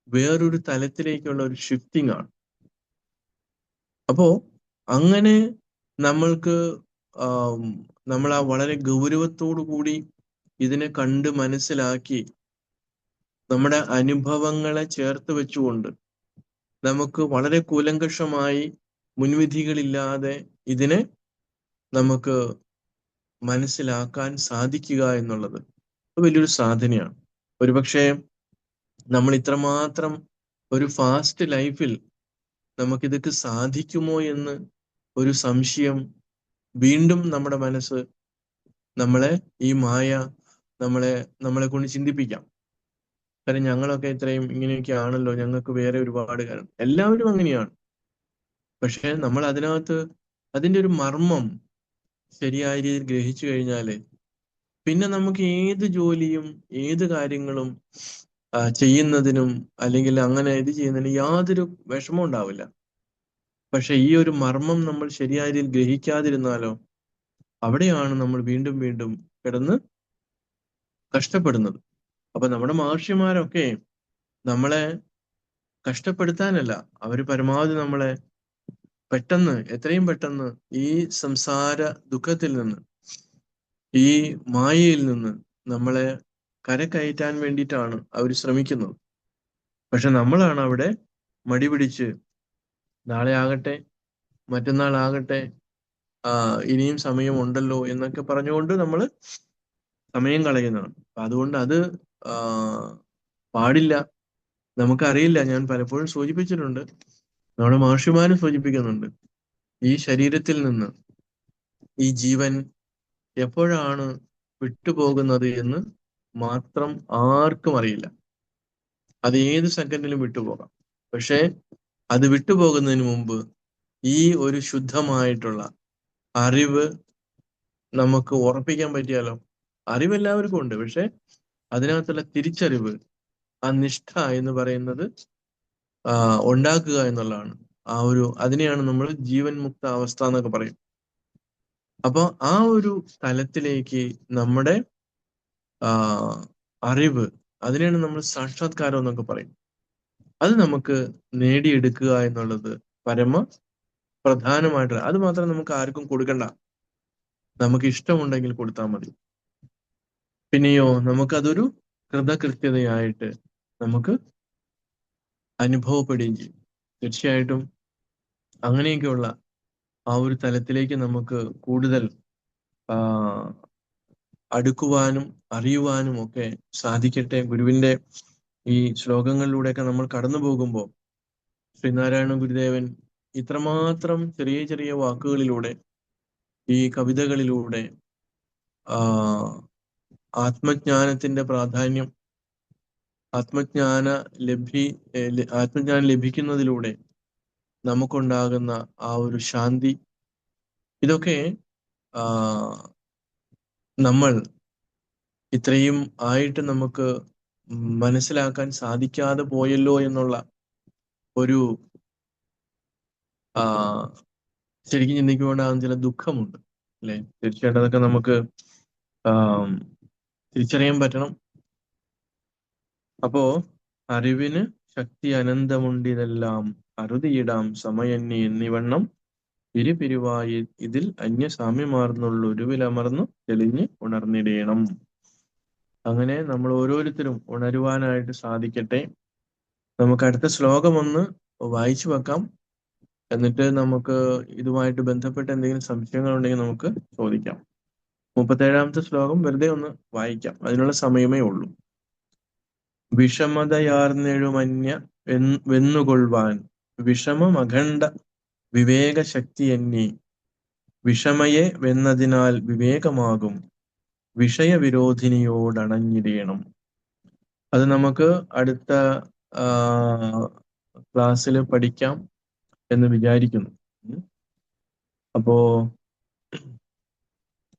വേറൊരു തലത്തിലേക്കുള്ള ഒരു ഷിഫ്റ്റിംഗ് ആണ്. അപ്പോ അങ്ങനെ നമ്മൾക്ക് നമ്മൾ ആ വളരെ ഗൗരവത്തോടു കൂടി ഇതിനെ കണ്ട് മനസ്സിലാക്കി നമ്മുടെ അനുഭവങ്ങളെ ചേർത്ത് വെച്ചുകൊണ്ട് നമുക്ക് വളരെ കൂലങ്കഷമായി മുൻവിധികളില്ലാതെ ഇതിനെ നമുക്ക് മനസ്സിലാക്കാൻ സാധിക്കുക എന്നുള്ളത് വലിയൊരു സാധനയാണ്. ഒരുപക്ഷെ നമ്മൾ ഇത്രമാത്രം ഒരു ഫാസ്റ്റ് ലൈഫിൽ നമുക്കിതൊക്കെ സാധിക്കുമോ എന്ന് ഒരു സംശയം വീണ്ടും നമ്മുടെ മനസ്സ് നമ്മളെ ഈ മായ നമ്മളെ കൊണ്ട് ചിന്തിപ്പിക്കാം. കാരണം ഞങ്ങളൊക്കെ ഇത്രയും ഇങ്ങനെയൊക്കെ ആണല്ലോ, ഞങ്ങൾക്ക് വേറെ ഒരുപാട് കാര്യം, എല്ലാവരും അങ്ങനെയാണ്. പക്ഷെ നമ്മൾ അതിന്റെ ഒരു മർമ്മം ശരിയായ രീതിയിൽ ഗ്രഹിച്ചു കഴിഞ്ഞാല് പിന്നെ നമുക്ക് ഏത് ജോലിയും ഏത് കാര്യങ്ങളും ചെയ്യുന്നതിനും അല്ലെങ്കിൽ അങ്ങനെ ഇത് ചെയ്യുന്നതിന് യാതൊരു വിഷമവും ഉണ്ടാവില്ല. പക്ഷെ ഈ ഒരു മർമ്മം നമ്മൾ ശരിയായ രീതിയിൽ ഗ്രഹിക്കാതിരുന്നാലോ അവിടെയാണ് നമ്മൾ വീണ്ടും വീണ്ടും കിടന്ന് കഷ്ടപ്പെടുന്നത്. അപ്പൊ നമ്മുടെ മഹർഷിമാരൊക്കെ നമ്മളെ കഷ്ടപ്പെടുത്താനല്ല, അവര് പരമാവധി നമ്മളെ എത്രയും പെട്ടെന്ന് ഈ സംസാര ദുഃഖത്തിൽ നിന്ന്, ഈ മായയിൽ നിന്ന് നമ്മളെ കരകയറ്റാൻ വേണ്ടിയിട്ടാണ് അവർ ശ്രമിക്കുന്നത്. പക്ഷെ നമ്മളാണ് അവിടെ മടി പിടിച്ച് നാളെ ആകട്ടെ, മറ്റന്നാളാകട്ടെ, ഇനിയും സമയമുണ്ടല്ലോ എന്നൊക്കെ പറഞ്ഞുകൊണ്ട് നമ്മൾ സമയം കളയുന്നതാണ്. അതുകൊണ്ട് അത് പാടില്ല. നമുക്കറിയില്ല, ഞാൻ പലപ്പോഴും സൂചിപ്പിച്ചിട്ടുണ്ട്, നമ്മുടെ മഹർഷിമാരും സൂചിപ്പിക്കുന്നുണ്ട്, ഈ ശരീരത്തിൽ നിന്ന് ഈ ജീവൻ എപ്പോഴാണ് വിട്ടുപോകുന്നത് എന്ന് മാത്രം ആർക്കും അറിയില്ല. അത് ഏത് സെക്കൻഡിലും വിട്ടുപോകാം. പക്ഷെ അത് വിട്ടുപോകുന്നതിന് മുമ്പ് ഈ ഒരു ശുദ്ധമായിട്ടുള്ള അറിവ് നമുക്ക് ഉറപ്പിക്കാൻ പറ്റിയാലോ. അറിവ് എല്ലാവർക്കും ഉണ്ട്, പക്ഷെ അതിനകത്തുള്ള തിരിച്ചറിവ്, ആ നിഷ്ഠ എന്ന് പറയുന്നത് ഉണ്ടാക്കുക എന്നുള്ളതാണ്. അതിനെയാണ് നമ്മൾ ജീവൻ മുക്ത അവസ്ഥ എന്നൊക്കെ പറയും. അപ്പൊ ആ ഒരു തലത്തിലേക്ക് നമ്മുടെ അറിവ്, അതിനെയാണ് നമ്മൾ സാക്ഷാത്കാരം എന്നൊക്കെ പറയും. അത് നമുക്ക് നേടിയെടുക്കുക എന്നുള്ളത് പരമ പ്രധാനമായിട്ട്. അത് മാത്രം നമുക്ക് ആർക്കും കൊടുക്കണ്ട, നമുക്ക് ഇഷ്ടമുണ്ടെങ്കിൽ കൊടുത്താൽ മതി. പിന്നെയോ നമുക്കതൊരു കൃതകൃത്യതയായിട്ട് നമുക്ക് അനുഭവപ്പെടുകയും ചെയ്യും. തീർച്ചയായിട്ടും അങ്ങനെയൊക്കെയുള്ള ആ ഒരു തലത്തിലേക്ക് നമുക്ക് കൂടുതൽ അടുക്കുവാനും അറിയുവാനും ഒക്കെ സാധിക്കട്ടെ. ഗുരുവിന്റെ ഈ ശ്ലോകങ്ങളിലൂടെയൊക്കെ നമ്മൾ കടന്നു പോകുമ്പോൾ ശ്രീനാരായണ ഗുരുദേവൻ ഇത്രമാത്രം ചെറിയ ചെറിയ വാക്കുകളിലൂടെ, ഈ കവിതകളിലൂടെ ആത്മജ്ഞാനത്തിന്റെ പ്രാധാന്യം, ആത്മജ്ഞാനം ലഭിക്കുന്നതിലൂടെ നമുക്കുണ്ടാകുന്ന ആ ഒരു ശാന്തി, ഇതൊക്കെ നമ്മൾ ഇത്രയും ആയിട്ട് നമുക്ക് മനസ്സിലാക്കാൻ സാധിക്കാതെ പോയല്ലോ എന്നുള്ള ഒരു ശരിക്കും ചിന്തിക്കുമ്പോഴാകുന്ന ചില ദുഃഖമുണ്ട്, അല്ലെ? തീർച്ചയായിട്ടും അതൊക്കെ നമുക്ക് തിരിച്ചറിയാൻ പറ്റണം. അപ്പോ അറിവിന് ശക്തി അനന്തമുണ്ടിതെല്ലാം അറുതിയിടാം സമയന്നി എന്നിവണ്ണം പിരിപിരിവായി ഇതിൽ അന്യസാമ്യമാർന്നുള്ള ഒരുവിലമർന്നു തെളിഞ്ഞ് ഉണർന്നിടേണം. അങ്ങനെ നമ്മൾ ഓരോരുത്തരും ഉണരുവാനായിട്ട് സാധിക്കട്ടെ. നമുക്ക് അടുത്ത ശ്ലോകം ഒന്ന് വായിച്ചു വെക്കാം. എന്നിട്ട് നമുക്ക് ഇതുമായിട്ട് ബന്ധപ്പെട്ട് എന്തെങ്കിലും സംശയങ്ങൾ ഉണ്ടെങ്കിൽ നമുക്ക് ചോദിക്കാം. 37ാമത്തെ ശ്ലോകം വെറുതെ ഒന്ന് വായിക്കാം, അതിനുള്ള സമയമേ ഉള്ളൂ. വിഷമതയാർന്നെഴുമന്യ വെന്നുകൊള്ളുവാൻ വിഷമമഖണ്ഡ വിവേകശക്തി എന്നീ വിഷമയെ വെന്നതിനാൽ വിവേകമാകും വിഷയവിരോധിനിയോടണഞ്ഞിടേണം. അത് നമുക്ക് അടുത്ത ക്ലാസ്സിൽ പഠിക്കാം എന്ന് വിചാരിക്കുന്നു. അപ്പോ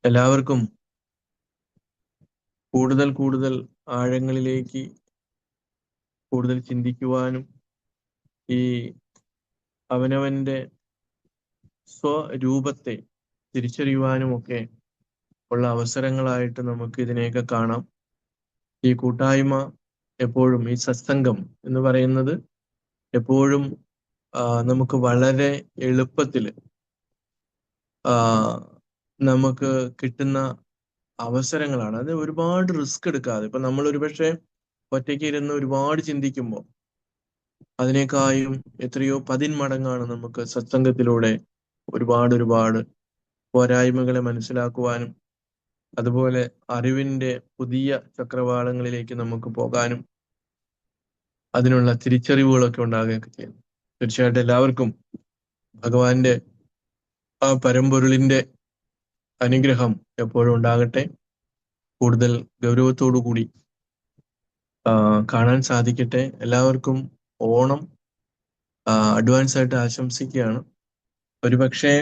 എല്ലാവർക്കും കൂടുതൽ കൂടുതൽ ആഴങ്ങളിലേക്ക് കൂടുതൽ ചിന്തിക്കുവാനും ഈ അവനവന്റെ സ്വരൂപത്തെ തിരിച്ചറിയുവാനും ഒക്കെ ഉള്ള അവസരങ്ങളായിട്ട് നമുക്ക് ഇതിനെയൊക്കെ കാണാം. ഈ കൂട്ടായ്മ എപ്പോഴും, ഈ സത്സംഗം എന്ന് പറയുന്നത് എപ്പോഴും നമുക്ക് വളരെ എളുപ്പത്തിൽ നമുക്ക് കിട്ടുന്ന അവസരങ്ങളാണ്. അത് ഒരുപാട് റിസ്ക് എടുക്കാതെ. ഇപ്പൊ നമ്മൾ ഒരുപക്ഷെ ഒറ്റയ്ക്ക് ഇരുന്ന് ഒരുപാട് ചിന്തിക്കുമ്പോൾ അതിനേക്കാളും എത്രയോ 10 മടങ്ങാണ് നമുക്ക് സത്സംഗത്തിലൂടെ ഒരുപാട് പോരായ്മകളെ മനസ്സിലാക്കുവാനും അതുപോലെ അറിവിന്റെ പുതിയ ചക്രവാളങ്ങളിലേക്ക് നമുക്ക് പോകാനും അതിനുള്ള തിരിച്ചറിവുകളൊക്കെ ഉണ്ടാകുകയൊക്കെ ചെയ്യുന്നു. തീർച്ചയായിട്ടും എല്ലാവർക്കും ഭഗവാന്റെ ആ പരമ്പൊരുളിന്റെ അനുഗ്രഹം എപ്പോഴും ഉണ്ടാകട്ടെ. കൂടുതൽ ഗൗരവത്തോടു കൂടി കാണാൻ സാധിക്കട്ടെ. എല്ലാവർക്കും ഓണം അഡ്വാൻസ് ആയിട്ട് ആശംസിക്കുകയാണ്. ഒരുപക്ഷെ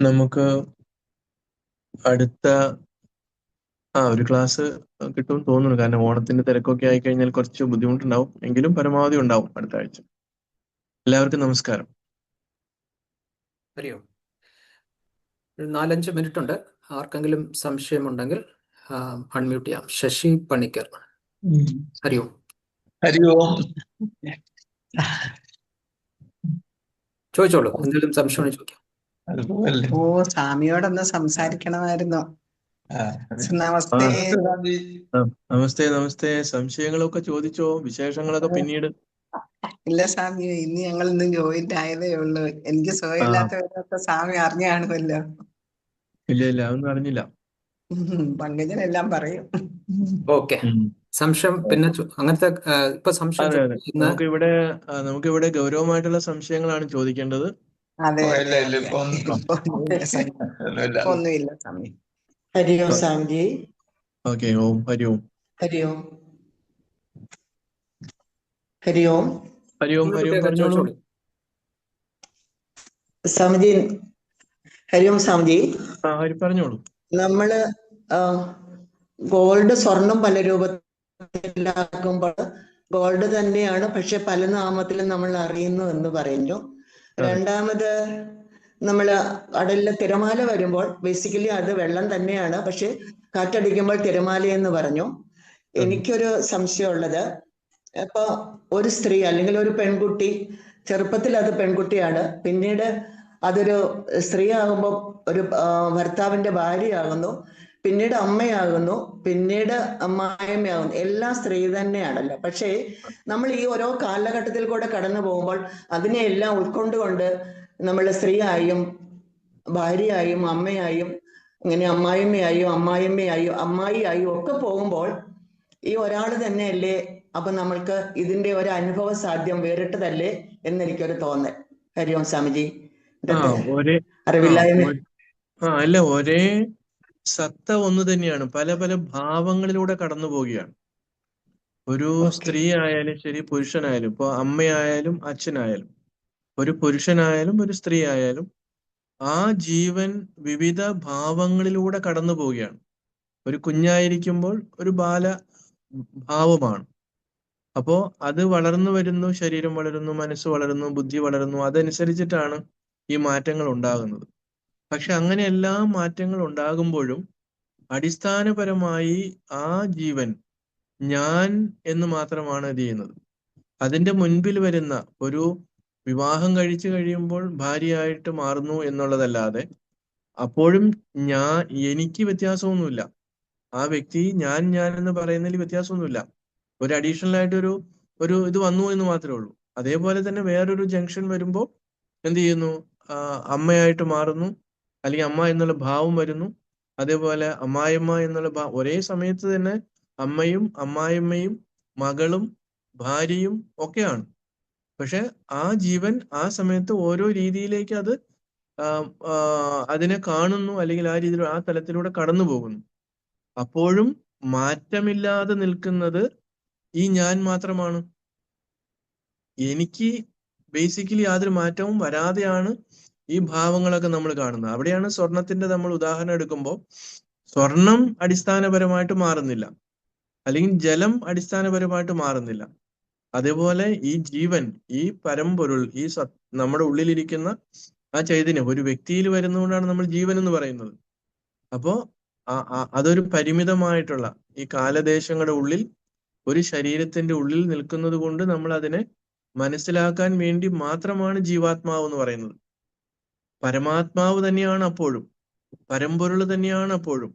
നമുക്ക് അടുത്ത ഒരു ക്ലാസ് കിട്ടുമെന്ന് തോന്നുന്നു. കാരണം ഓണത്തിന്റെ തിരക്കൊക്കെ ആയിക്കഴിഞ്ഞാൽ കുറച്ച് ബുദ്ധിമുട്ടുണ്ടാവും. എങ്കിലും പരമാവധി ഉണ്ടാവും അടുത്ത ആഴ്ച. എല്ലാവർക്കും നമസ്കാരം. ഹരി ഓം. 4-5 മിനിറ്റ് ഉണ്ട്. ആർക്കെങ്കിലും സംശയമുണ്ടെങ്കിൽ അൺമ്യൂട്ട് ചെയ്യാം. ശശി പണിക്കർ. ഹരി ഓം. ഹരി ഓം. ചോദിച്ചോളൂ, എന്തെങ്കിലും സംശയമാണ് ചോദിക്കാം. അതുപോലെ സ്വാമിയോടൊന്ന് സംസാരിക്കണമായിരുന്നു. നമസ്തേ. നമസ്തേ നമസ്തേ. സംശയങ്ങളൊക്കെ ചോദിച്ചോ, വിശേഷങ്ങളൊക്കെ പിന്നീട്. ഇല്ല സ്വാമി, ഇന്ന് ഞങ്ങൾ ഇന്ന് ജോയിന്റ് ആയതേ ഉള്ളൂ. എനിക്ക് സുഖമില്ലാത്തവരൊക്കെ സ്വാമി അറിഞ്ഞു കാണുമല്ലോ. ഇല്ല അതൊന്നും അറിഞ്ഞില്ല. പങ്കജനെല്ലാം പറയും. ഓക്കെ. സംശയം പിന്നെ അങ്ങനത്തെ ഇപ്പൊ സംശയം നമുക്കിവിടെ ഗൗരവമായിട്ടുള്ള സംശയങ്ങളാണ് ചോദിക്കേണ്ടത്. അതെ, ഒന്നുമില്ല. ഒന്നുമില്ല സ്വാമി. ഹരി ഓം സ്വാമിജി. ഓക്കെ. ഓം ഹരി ഓം. ഹരി ഓം. ഹരി ഓം. ഹരി ഓം. ഹരി ഓം പറഞ്ഞോളൂ സ്വാമിജി. ഹരി ഓം സ്വാമിജി. ഹരി പറഞ്ഞോളൂ. നമ്മള് ഗോൾഡ്, സ്വർണം പല രൂപത്തിലാക്കുമ്പോൾ ഗോൾഡ് തന്നെയാണ്, പക്ഷെ പല നാമത്തിലും നമ്മൾ അറിയുന്നു എന്ന് പറയുന്നു. രണ്ടാമത് നമ്മള് കടലിലെ തിരമാല വരുമ്പോൾ ബേസിക്കലി അത് വെള്ളം തന്നെയാണ്, പക്ഷെ കാറ്റടിക്കുമ്പോൾ തിരമാല എന്ന് പറഞ്ഞു. എനിക്കൊരു സംശയമുള്ളത്, ഇപ്പൊ ഒരു സ്ത്രീ അല്ലെങ്കിൽ ഒരു പെൺകുട്ടി ചെറുപ്പത്തിൽ അത് പെൺകുട്ടിയാണ്, പിന്നീട് അതൊരു സ്ത്രീ ആകുമ്പോൾ ഒരു ഭർത്താവിന്റെ ഭാര്യയാകുന്നു, പിന്നീട് അമ്മയാകുന്നു, പിന്നീട് അമ്മായിയമ്മയാകുന്നു. എല്ലാം സ്ത്രീ തന്നെയാണല്ലോ. പക്ഷേ നമ്മൾ ഈ ഓരോ കാലഘട്ടത്തിൽ കൂടെ കടന്നു പോകുമ്പോൾ അതിനെ എല്ലാം ഉൾക്കൊണ്ടുകൊണ്ട് നമ്മൾ സ്ത്രീയായും ഭാര്യയായും അമ്മയായും ഇങ്ങനെ അമ്മായിയമ്മയായും അമ്മായിയായും ഒക്കെ പോകുമ്പോൾ ഈ ഒരാൾ തന്നെയല്ലേ? അപ്പൊ നമ്മൾക്ക് ഇതിന്റെ ഒരു അനുഭവ സാധ്യം വേറിട്ടതല്ലേ എന്നെനിക്കൊരു തോന്നൽ. ഹരി ഓം സ്വാമിജി. അറിവില്ലായ്മ അല്ല, ഒരേ സത്ത ഒന്ന് തന്നെയാണ്, പല പല ഭാവങ്ങളിലൂടെ കടന്നു പോവുകയാണ്. ഒരു സ്ത്രീ ആയാലും ശരി, പുരുഷനായാലും, ഇപ്പൊ അമ്മയായാലും അച്ഛനായാലും, ഒരു പുരുഷനായാലും ഒരു സ്ത്രീ ആയാലും ആ ജീവൻ വിവിധ ഭാവങ്ങളിലൂടെ കടന്നു പോവുകയാണ്. ഒരു കുഞ്ഞായിരിക്കുമ്പോൾ ഒരു ബാലഭാവമാണ്. അപ്പോ അത് വളർന്നു വരുന്നു, ശരീരം വളരുന്നു, മനസ്സ് വളരുന്നു, ബുദ്ധി വളരുന്നു. അതനുസരിച്ചിട്ടാണ് ഈ മാറ്റങ്ങൾ ഉണ്ടാകുന്നത്. പക്ഷെ അങ്ങനെ എല്ലാ മാറ്റങ്ങൾ ഉണ്ടാകുമ്പോഴും അടിസ്ഥാനപരമായി ആ ജീവൻ ഞാൻ എന്ന് മാത്രമാണ് ഇത് ചെയ്യുന്നത്. അതിന്റെ മുൻപിൽ വരുന്ന ഒരു വിവാഹം കഴിച്ചു കഴിയുമ്പോൾ ഭാര്യയായിട്ട് മാറുന്നു എന്നുള്ളതല്ലാതെ അപ്പോഴും എനിക്ക് വ്യത്യാസമൊന്നുമില്ല. ആ വ്യക്തി ഞാൻ എന്ന് പറയുന്നതിൽ വ്യത്യാസമൊന്നുമില്ല. ഒരു അഡീഷണൽ ആയിട്ട് ഒരു ഇത് വന്നു എന്ന് മാത്രമേ ഉള്ളൂ. അതേപോലെ തന്നെ വേറൊരു ജംഗ്ഷൻ വരുമ്പോൾ എന്ത് ചെയ്യുന്നു? അമ്മയായിട്ട് മാറുന്നു, അല്ലെങ്കിൽ അമ്മ എന്നുള്ള ഭാവം വരുന്നു. അതേപോലെ അമ്മായിയമ്മ എന്നുള്ള ഒരേ സമയത്ത് തന്നെ അമ്മയും അമ്മായിയമ്മയും മകളും ഭാര്യയും ഒക്കെയാണ്. പക്ഷെ ആ ജീവൻ ആ സമയത്ത് ഓരോ രീതിയിലേക്ക് അതിനെ കാണുന്നു, അല്ലെങ്കിൽ ആ രീതിയിൽ ആ തലത്തിലൂടെ കടന്നു പോകുന്നു. അപ്പോഴും മാറ്റമില്ലാതെ നിൽക്കുന്നത് ഈ ഞാൻ മാത്രമാണ്. എനിക്ക് ബേസിക്കലി യാതൊരു മാറ്റവും വരാതെയാണ് ഈ ഭാവങ്ങളൊക്കെ നമ്മൾ കാണുന്നത്. അവിടെയാണ് സ്വർണത്തിന്റെ നമ്മൾ ഉദാഹരണം എടുക്കുമ്പോൾ സ്വർണം അടിസ്ഥാനപരമായിട്ട് മാറുന്നില്ല, അല്ലെങ്കിൽ ജലം അടിസ്ഥാനപരമായിട്ട് മാറുന്നില്ല. അതേപോലെ ഈ ജീവൻ, ഈ പരമ്പൊരുൾ, ഈ നമ്മുടെ ഉള്ളിലിരിക്കുന്ന ആ ചൈതന്യം ഒരു വ്യക്തിയിൽ വരുന്നതുകൊണ്ടാണ് നമ്മൾ ജീവൻ എന്ന് പറയുന്നത്. അപ്പോ അതൊരു പരിമിതമായിട്ടുള്ള ഈ കാലദേശങ്ങളുടെ ഉള്ളിൽ ഒരു ശരീരത്തിന്റെ ഉള്ളിൽ നിൽക്കുന്നത് കൊണ്ട് നമ്മൾ അതിനെ മനസ്സിലാക്കാൻ വേണ്ടി മാത്രമാണ് ജീവാത്മാവ് എന്ന് പറയുന്നത്. പരമാത്മാവ് തന്നെയാണ് അപ്പോഴും, പരമ്പൊരുൾ തന്നെയാണ് അപ്പോഴും,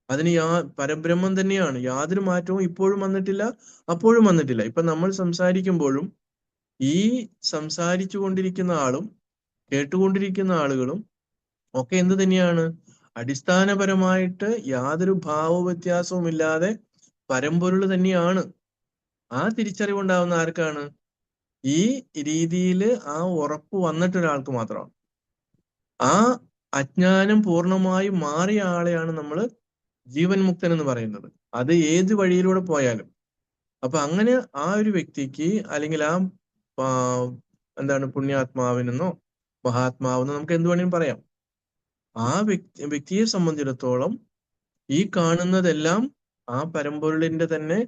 അതിന് പരബ്രഹ്മം തന്നെയാണ്. യാതൊരു മാറ്റവും ഇപ്പോഴും വന്നിട്ടില്ല, അപ്പോഴും വന്നിട്ടില്ല. ഇപ്പൊ നമ്മൾ സംസാരിക്കുമ്പോഴും ഈ സംസാരിച്ചു കൊണ്ടിരിക്കുന്ന ആളും കേട്ടുകൊണ്ടിരിക്കുന്ന ആളുകളും ഒക്കെ എന്ത് തന്നെയാണ്? അടിസ്ഥാനപരമായിട്ട് യാതൊരു ഭാവവ്യത്യാസവും ഇല്ലാതെ പരമ്പൊരുൾ തന്നെയാണ്. ആ തിരിച്ചറിവുണ്ടാവുന്ന ആർക്കാണ്? ഈ രീതിയിൽ ആ ഉറപ്പ് വന്നിട്ടൊരാൾക്ക് മാത്രമാണ്. ആ അജ്ഞാനം പൂർണ്ണമായി മാറിയ ആളെയാണ് നമ്മൾ ജീവൻ മുക്തൻ എന്ന് പറയുന്നത്. അത് ഏത് വഴിയിലൂടെ പോയാലും. അപ്പൊ അങ്ങനെ ആ ഒരു വ്യക്തിക്ക്, അല്ലെങ്കിൽ ആ എന്താണ്, പുണ്യാത്മാവിനെന്നോ മഹാത്മാവെന്നോ നമുക്ക് എന്ത് വേണമെങ്കിലും പറയാം. ആ വ്യക്തിയെ സംബന്ധിച്ചിടത്തോളം ഈ കാണുന്നതെല്ലാം ആ പരമ്പൊരുളിന്റെ തന്നെ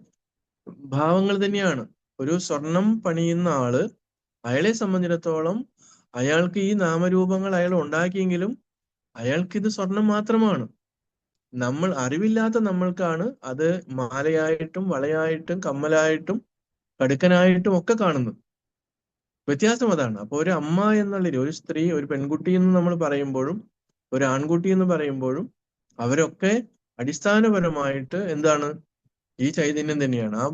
ഭാവങ്ങൾ തന്നെയാണ്. ഒരു സ്വർണം പണിയുന്ന ആള്, അയാളെ സംബന്ധിച്ചിടത്തോളം അയാൾക്ക് ഈ നാമരൂപങ്ങൾ അയാൾ ഉണ്ടാക്കിയെങ്കിലും അയാൾക്കിത് സ്വർണം മാത്രമാണ്. നമ്മൾ അറിവില്ലാത്ത നമ്മൾക്കാണ് അത് മാലയായിട്ടും വളയായിട്ടും കമ്മലായിട്ടും കടുക്കനായിട്ടും ഒക്കെ കാണുന്നത്. വ്യത്യാസം അതാണ്. അപ്പൊ ഒരു അമ്മ എന്നുള്ളൊരു, ഒരു സ്ത്രീ, ഒരു പെൺകുട്ടി എന്ന് നമ്മൾ പറയുമ്പോഴും ഒരു ആൺകുട്ടി എന്ന് പറയുമ്പോഴും അവരൊക്കെ അടിസ്ഥാനപരമായിട്ട് എന്താണ്? ഈ ചൈതന്യം തന്നെയാണ്. ആ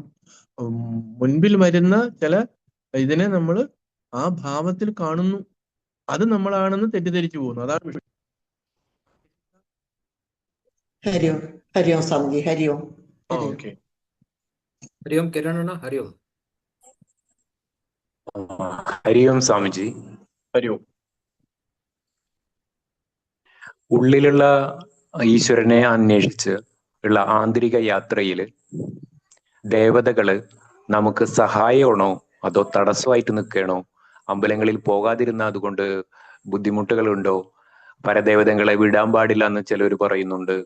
മുൻപിൽ വരുന്ന ചില ഇതിനെ നമ്മൾ ആ ഭാവത്തിൽ കാണുന്നു, അത് നമ്മളാണെന്ന് തെറ്റിദ്ധരിച്ചു പോകുന്നു. അതാണ് വിഷയം. ഹരിയോം. ഹരിയോം സ്വാമിജി. ഹരിയോം. ഓക്കെ. ഹരിയോം കിരണ. ഹരിയോം. ഹരിയോം സ്വാമിജി. ഹരിയോം. ഉള്ളിലുള്ള ഈശ്വരനെ അന്വേഷിച്ച് ഉള്ള ആന്തരിക യാത്രയിൽ ദേവതകള് നമുക്ക് സഹായമാണോ അതോ തടസ്സമായിട്ട് നിൽക്കണോ? അമ്പലങ്ങളിൽ പോകാതിരുന്ന അതുകൊണ്ട് ബുദ്ധിമുട്ടുകളുണ്ടോ? പരദേവതകളെ വിടാൻ പാടില്ല എന്ന് ചിലർ പറയുന്നുണ്ട്.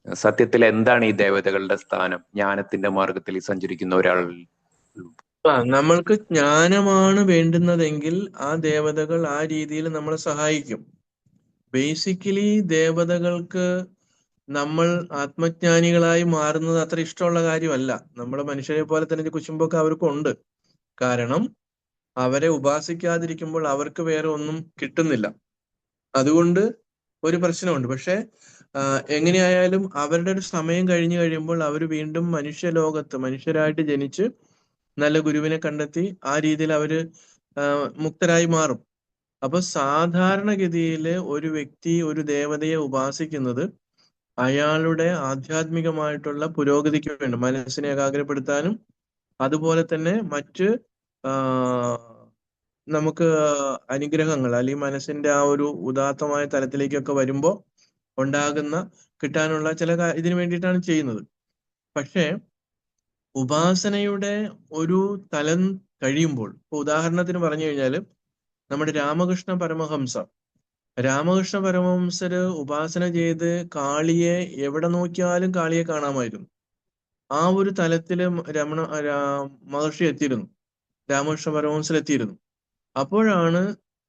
സത്യത്തിൽ എന്താണ് ഈ ദേവതകളുടെ സ്ഥാനം ജ്ഞാനത്തിന്റെ മാർഗത്തിൽ സഞ്ചരിക്കുന്ന ഒരാൾ? നമ്മൾക്ക് ജ്ഞാനമാണ് വേണ്ടുന്നതെങ്കിൽ ആ ദേവതകൾ ആ രീതിയിൽ നമ്മളെ സഹായിക്കും. ബേസിക്കലി ദേവതകൾക്ക് നമ്മൾ ആത്മജ്ഞാനികളായി മാറുന്നത് അത്ര ഇഷ്ടമുള്ള കാര്യമല്ല. നമ്മളെ മനുഷ്യരെ പോലെ തന്നെ കുശുമ്പൊക്കെ അവർക്കുണ്ട്. കാരണം അവരെ ഉപാസിക്കാതിരിക്കുമ്പോൾ അവർക്ക് വേറെ ഒന്നും കിട്ടുന്നില്ല. അതുകൊണ്ട് ഒരു പ്രശ്നമുണ്ട്. പക്ഷെ എങ്ങനെയായാലും അവരുടെ ഒരു സമയം കഴിഞ്ഞു കഴിയുമ്പോൾ അവർ വീണ്ടും മനുഷ്യലോകത്ത് മനുഷ്യരായിട്ട് ജനിച്ച് നല്ല ഗുരുവിനെ കണ്ടെത്തി ആ രീതിയിൽ അവര് മുക്തരായി മാറും. അപ്പൊ സാധാരണഗതിയിൽ ഒരു വ്യക്തി ഒരു ദേവതയെ ഉപാസിക്കുന്നത് അയാളുടെ ആധ്യാത്മികമായിട്ടുള്ള പുരോഗതിക്ക് വേണ്ടി, മനസ്സിനെ ഏകാഗ്രപ്പെടുത്താനും അതുപോലെ തന്നെ മറ്റ് നമുക്ക് അനുഗ്രഹങ്ങൾ അല്ലെങ്കിൽ മനസ്സിന്റെ ആ ഒരു ഉദാത്തമായ തലത്തിലേക്കൊക്കെ വരുമ്പോൾ ഉണ്ടാകുന്ന കിട്ടാനുള്ള ചില ഇതിനു വേണ്ടിയിട്ടാണ് ചെയ്യുന്നത്. പക്ഷേ ഉപാസനയുടെ ഒരു തലം കഴിയുമ്പോൾ, ഇപ്പൊ ഉദാഹരണത്തിന് പറഞ്ഞു കഴിഞ്ഞാൽ നമ്മുടെ രാമകൃഷ്ണ പരമഹംസര് ഉപാസന ചെയ്ത് കാളിയെ എവിടെ നോക്കിയാലും കാളിയെ കാണാമായിരുന്നു. ആ ഒരു തലത്തില് മഹർഷി എത്തിയിരുന്നു, രാമകൃഷ്ണ പരമഹംസർ എത്തിയിരുന്നു. അപ്പോഴാണ്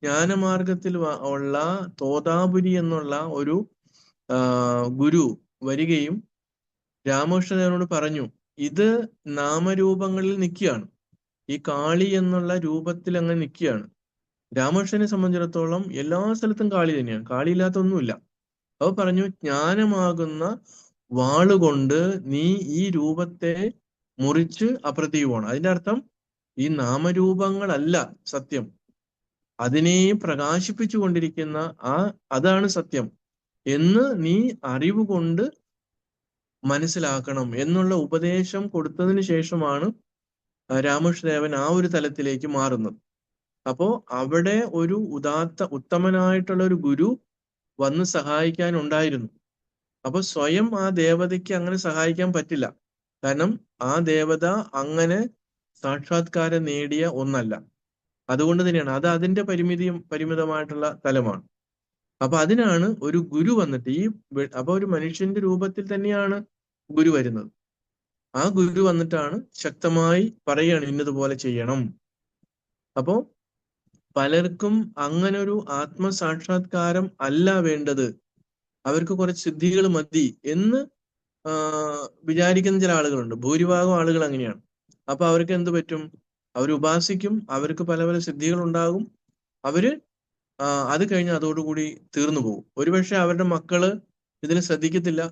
ജ്ഞാനമാർഗത്തിൽ ഉള്ള തോതാപുരി എന്നുള്ള ഒരു ഗുരു വരികയും രാമകൃഷ്ണദേവനോട് പറഞ്ഞു, ഇത് നാമരൂപങ്ങളിൽ നിൽക്കുകയാണ്, ഈ കാളി എന്നുള്ള രൂപത്തിൽ അങ്ങ് നിൽക്കുകയാണ്. രാമകൃഷ്ണനെ സംബന്ധിച്ചിടത്തോളം എല്ലാ സ്ഥലത്തും കാളി തന്നെയാണ്, കാളിയില്ലാത്ത ഒന്നുമില്ല. അവ പറഞ്ഞു, ജ്ഞാനമാകുന്ന വാളുകൊണ്ട് നീ ഈ രൂപത്തെ മുറിച്ച് അപ്രത്യക്ഷ പോകണം. അതിന്റെ അർത്ഥം ഈ നാമരൂപങ്ങളല്ല സത്യം, അതിനെ പ്രകാശിപ്പിച്ചു കൊണ്ടിരിക്കുന്ന അതാണ് സത്യം എന്ന് നീ അറിവ് കൊണ്ട് മനസ്സിലാക്കണം എന്നുള്ള ഉപദേശം കൊടുത്തതിന് ശേഷമാണ് രാമകൃഷ്ണദേവൻ ആ ഒരു തലത്തിലേക്ക് മാറുന്നത്. അപ്പോ അവിടെ ഒരു ഉത്തമനായിട്ടുള്ള ഒരു ഗുരു വന്ന് സഹായിക്കാനുണ്ടായിരുന്നു. അപ്പൊ സ്വയം ആ ദേവതയ്ക്ക് അങ്ങനെ സഹായിക്കാൻ പറ്റില്ല. കാരണം ആ ദേവത അങ്ങനെ സാക്ഷാത്കാരം നേടിയ ഒന്നല്ല. അതുകൊണ്ട് തന്നെയാണ് അത് അതിന്റെ പരിമിതമായിട്ടുള്ള തലമാണ്. അപ്പൊ അതിനാണ് ഒരു ഗുരു വന്നിട്ട് അപ്പൊ ഒരു മനുഷ്യന്റെ രൂപത്തിൽ തന്നെയാണ് ഗുരു വരുന്നത്. ആ ഗുരു വന്നിട്ടാണ് ശക്തമായി പറയുകയാണ് ഇന്നതുപോലെ ചെയ്യണം. അപ്പോ പലർക്കും അങ്ങനെ ഒരു ആത്മസാക്ഷാത്കാരം അല്ല വേണ്ടത്, അവർക്ക് കുറച്ച് സിദ്ധികൾ മതി എന്ന് വിചാരിക്കുന്ന ചില ആളുകളുണ്ട്. ഭൂരിഭാഗം ആളുകൾ അങ്ങനെയാണ്. അപ്പൊ അവർക്ക് എന്ത് പറ്റും? അവർ ഉപാസിക്കും, അവർക്ക് പല പല സിദ്ധികൾ ഉണ്ടാകും, അവര് അത് കഴിഞ്ഞ് അതോടുകൂടി തീർന്നു പോകും. ഒരുപക്ഷെ അവരുടെ മക്കള് ഇതിന് ശ്രദ്ധിക്കത്തില്ല.